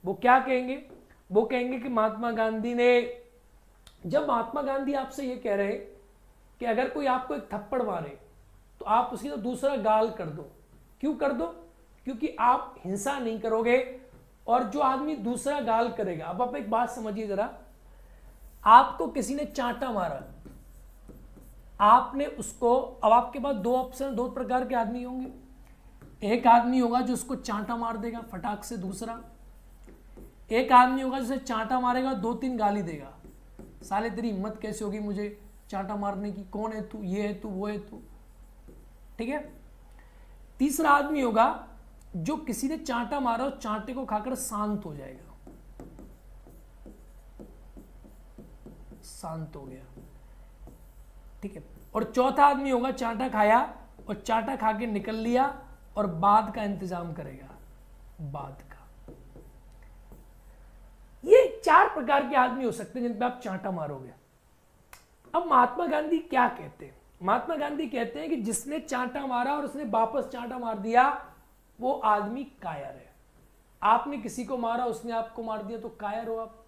वो क्या कहेंगे, वो कहेंगे कि महात्मा गांधी ने, जब महात्मा गांधी आपसे ये कह रहे कि अगर कोई आपको एक थप्पड़ मारे तो आप उसकी तो दूसरा गाल कर दो, क्यों कर दो, क्योंकि आप हिंसा नहीं करोगे, और जो आदमी दूसरा गाल करेगा, अब आप एक बात समझिए जरा, आपको किसी ने चांटा मारा, आपने उसको, अब आपके पास दो ऑप्शन, दो प्रकार के आदमी होंगे, एक आदमी होगा जो उसको चांटा मार देगा फटाक से, दूसरा एक आदमी होगा जिसे चांटा मारेगा 2-3 गाली देगा, साले तेरी हिम्मत कैसे होगी मुझे चांटा मारने की, कौन है तू, ये है तू, वो है तू, ठीक है। तीसरा आदमी होगा जो किसी ने चांटा मारा और चांटे को खाकर शांत हो जाएगा, शांत हो गया, ठीक है। और चौथा आदमी होगा चांटा खाया और चांटा खा के निकल लिया और बाद का इंतजाम करेगा, बाद का। ये 4 प्रकार के आदमी हो सकते हैं जिन पे आप चांटा मारोगे। अब महात्मा गांधी क्या कहते हैं, महात्मा गांधी कहते हैं कि जिसने चांटा मारा और उसने वापस चांटा मार दिया वो आदमी कायर है। आपने किसी को मारा, उसने आपको मार दिया तो कायर हो आप।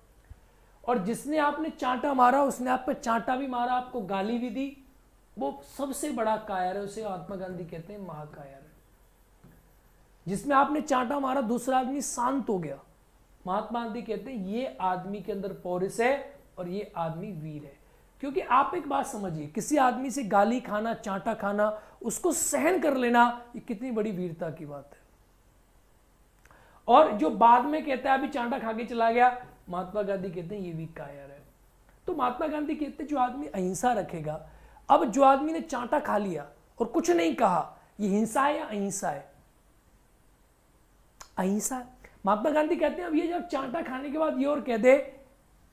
और जिसने आपने चांटा मारा, उसने आप पे चांटा भी मारा, आपको गाली भी दी, वो सबसे बड़ा कायर है, उसे महात्मा गांधी कहते हैं महाकायर है। जिसमें आपने चांटा मारा, दूसरा आदमी शांत हो गया, महात्मा गांधी कहते हैं ये आदमी के अंदर पौरुष है और ये आदमी वीर है। क्योंकि आप एक बात समझिए, किसी आदमी से गाली खाना, चांटा खाना, उसको सहन कर लेना, ये कितनी बड़ी वीरता की बात है। और जो बाद में कहता है अभी चांटा खा के चला गया, महात्मा गांधी कहते हैं ये भी कायर है। तो महात्मा गांधी कहते हैं जो आदमी अहिंसा रखेगा, अब जो आदमी ने चांटा खा लिया और कुछ नहीं कहा, ये हिंसा है या अहिंसा है? अहिंसा। महात्मा गांधी कहते हैं अब ये जब चांटा खाने के बाद ये और कह दे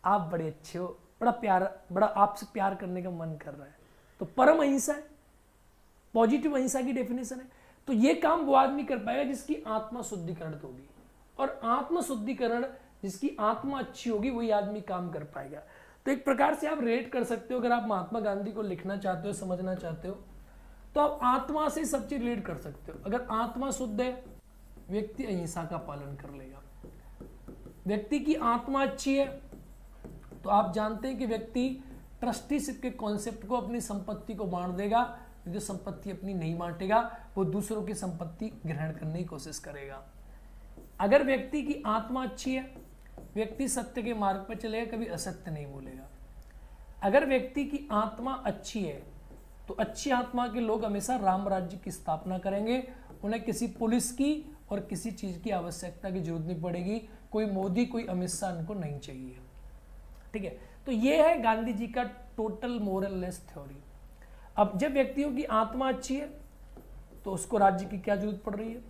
आप बड़े अच्छे हो, बड़ा प्यार, बड़ा आपसे प्यार करने का मन कर रहा है, तो परम अहिंसा है, पॉजिटिव अहिंसा की डेफिनेशन है। तो ये काम वो आदमी कर पाएगा जिसकी आत्मा शुद्धिकरण होगी, और आत्मा शुद्धिकरण जिसकी आत्मा अच्छी होगी वही आदमी काम कर पाएगा। तो एक प्रकार से आप रेट कर सकते हो, अगर आप महात्मा गांधी को लिखना चाहते हो, समझना चाहते हो, तो आप आत्मा से सब चीज रिलेट कर सकते हो। अगर आत्मा शुद्ध है, व्यक्ति अहिंसा का पालन कर लेगा। व्यक्ति की आत्मा अच्छी है तो आप जानते हैं कि व्यक्ति ट्रस्टीशिप के कॉन्सेप्ट को, अपनी संपत्ति को बांट देगा, जो संपत्ति अपनी नहीं बांटेगा वो दूसरों की संपत्ति ग्रहण करने की कोशिश करेगा। अगर व्यक्ति की आत्मा अच्छी है, व्यक्ति सत्य के मार्ग पर चलेगा, कभी असत्य नहीं बोलेगा। अगर व्यक्ति की आत्मा अच्छी है तो अच्छी आत्मा के लोग हमेशा राम राज्य की स्थापना करेंगे, उन्हें किसी पुलिस की और किसी चीज की आवश्यकता की जरूरत नहीं पड़ेगी, कोई मोदी, कोई अमित शाह उनको नहीं चाहिए, ठीक है। तो ये है गांधी जी का टोटल मोरललेस थ्योरी। अब जब व्यक्तियों की आत्मा अच्छी है तो उसको राज्य की क्या जरूरत पड़ रही है,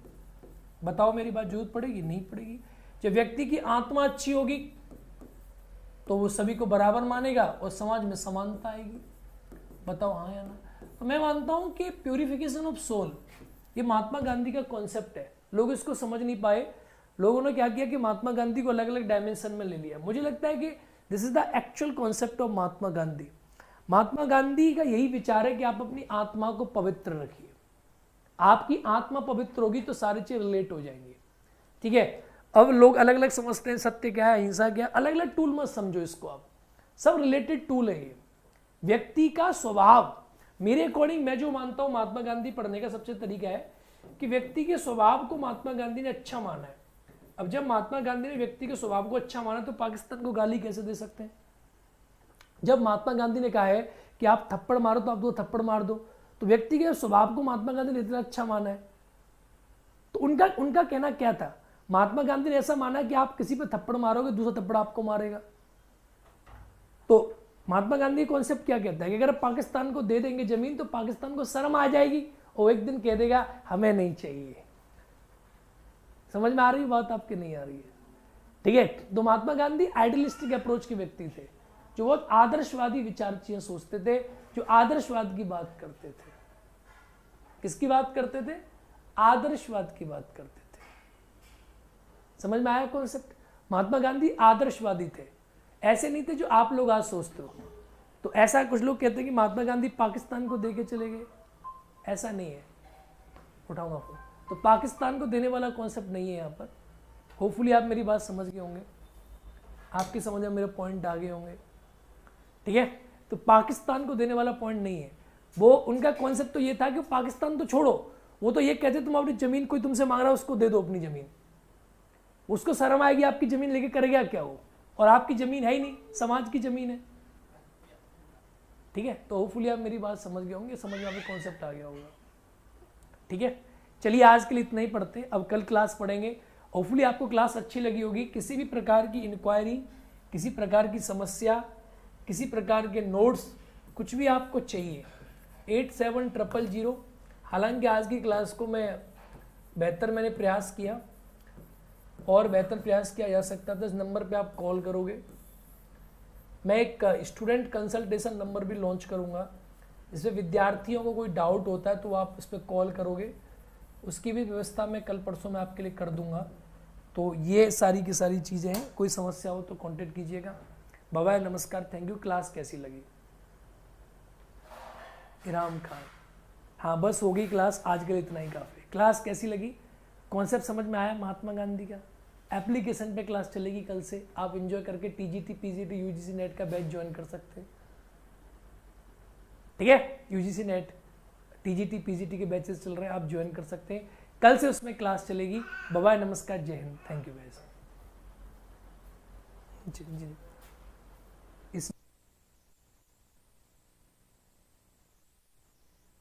बताओ मेरी बात, जरूरत पड़ेगी? नहीं पड़ेगी। जब व्यक्ति की आत्मा अच्छी होगी तो वो सभी को बराबर मानेगा और समाज में समानता आएगी, बताओ हाँ या ना। तो मैं मानता हूं कि प्यूरिफिकेशन ऑफ सोल ये महात्मा गांधी का कॉन्सेप्ट है। लोग इसको समझ नहीं पाए, लोगों ने क्या किया कि महात्मा गांधी को अलग अलग डायमेंशन में ले लिया। मुझे लगता है कि this is the actual concept of Mahatma Gandhi. Mahatma Gandhi का यही विचार है कि आप अपनी आत्मा को पवित्र रखिए, आपकी आत्मा पवित्र होगी तो सारी चीज रिलेट हो जाएंगी, ठीक है। अब लोग अलग अलग समझते हैं सत्य क्या है, अहिंसा क्या है, अलग अलग टूल मत समझो इसको, आप सब रिलेटेड टूल है ये। व्यक्ति का स्वभाव, मेरे अकॉर्डिंग मैं जो मानता हूं महात्मा गांधी पढ़ने का सबसे तरीका है कि व्यक्ति के स्वभाव को महात्मा गांधी ने अच्छा माना है। अब जब महात्मा गांधी ने व्यक्ति के स्वभाव को अच्छा माना तो पाकिस्तान को गाली कैसे दे सकते हैं? जब महात्मा गांधी ने कहा है कि आप थप्पड़ मारो तो आप दो थप्पड़ मार दो, तो व्यक्ति के स्वभाव को महात्मा गांधी ने इतना अच्छा माना है। तो उनका कहना क्या था? महात्मा गांधी ने ऐसा माना कि आप किसी पे थप्पड़ मारोगे दूसरा थप्पड़ आपको मारेगा। तो महात्मा गांधी कॉन्सेप्ट क्या कहता है कि अगर पाकिस्तान को दे देंगे जमीन तो पाकिस्तान को शर्म आ जाएगी और एक दिन कह देगा हमें नहीं चाहिए। समझ में आ रही है बात आपके? नहीं आ रही है, ठीक है। तो महात्मा गांधी आइडियलिस्टिक अप्रोच के व्यक्ति थे, जो बहुत आदर्शवादी विचार चीजें सोचते थे, जो आदर्शवाद की बात करते थे। किसकी बात करते थे? आदर्शवाद की बात करते थे। समझ में आया कॉन्सेप्ट? महात्मा गांधी आदर्शवादी थे, ऐसे नहीं थे जो आप लोग आज सोचते हो। तो ऐसा कुछ लोग कहते हैं कि महात्मा गांधी पाकिस्तान को दे के चले गए, ऐसा नहीं है। उठाऊंगा फोन। तो पाकिस्तान को देने वाला कॉन्सेप्ट नहीं है यहाँ पर। होपफुली आप मेरी बात समझ गए होंगे, आपकी समझ में मेरे पॉइंट आ गए होंगे, ठीक है। तो पाकिस्तान को देने वाला पॉइंट नहीं है वो। उनका कॉन्सेप्ट तो ये था कि पाकिस्तान तो छोड़ो, वो तो ये कहते तुम अपनी जमीन, कोई तुमसे मांग रहा है उसको दे दो अपनी जमीन, उसको शर्म आएगी आपकी जमीन लेके करेगा क्या वो, और आपकी जमीन है ही नहीं, समाज की जमीन है, ठीक है। तो होपफुली आप मेरी बात समझ गए होंगे, समझ में आपको कॉन्सेप्ट आ गया होगा, ठीक है। चलिए आज के लिए इतना ही पढ़ते हैं, अब कल क्लास पढ़ेंगे। होपफुली आपको क्लास अच्छी लगी होगी। किसी भी प्रकार की इंक्वायरी, किसी प्रकार की समस्या, किसी प्रकार के नोट्स, कुछ भी आपको चाहिए 8700। हालांकि आज की क्लास को मैं बेहतर मैंने प्रयास किया और बेहतर प्रयास किया जा सकता था। इस नंबर पे आप कॉल करोगे। मैं एक स्टूडेंट कंसल्टेशन नंबर भी लॉन्च करूंगा, जिसमें विद्यार्थियों को कोई डाउट होता है तो आप उस पर कॉल करोगे, उसकी भी व्यवस्था मैं कल परसों में आपके लिए कर दूंगा। तो ये सारी की सारी चीज़ें हैं, कोई समस्या हो तो कांटेक्ट कीजिएगा। बाय बाय, नमस्कार, थैंक यू। क्लास कैसी लगी? इराम खान, हाँ बस हो गई क्लास, आज के लिए इतना ही काफ़ी। क्लास कैसी लगी? कॉन्सेप्ट समझ में आया महात्मा गांधी का? एप्लीकेशन पे क्लास चलेगी कल से, आप एंजॉय करके टीजीटी पीजीटी यूजीसी नेट का बैच ज्वाइन कर सकते हैं, ठीक है। यूजीसी नेट टीजीटी पीजीटी के बैचेस चल रहे हैं, आप ज्वाइन कर सकते हैं। कल से उसमें क्लास चलेगी। बाय बाय, नमस्कार, जय हिंद, थैंक यू गाइस। जी जी।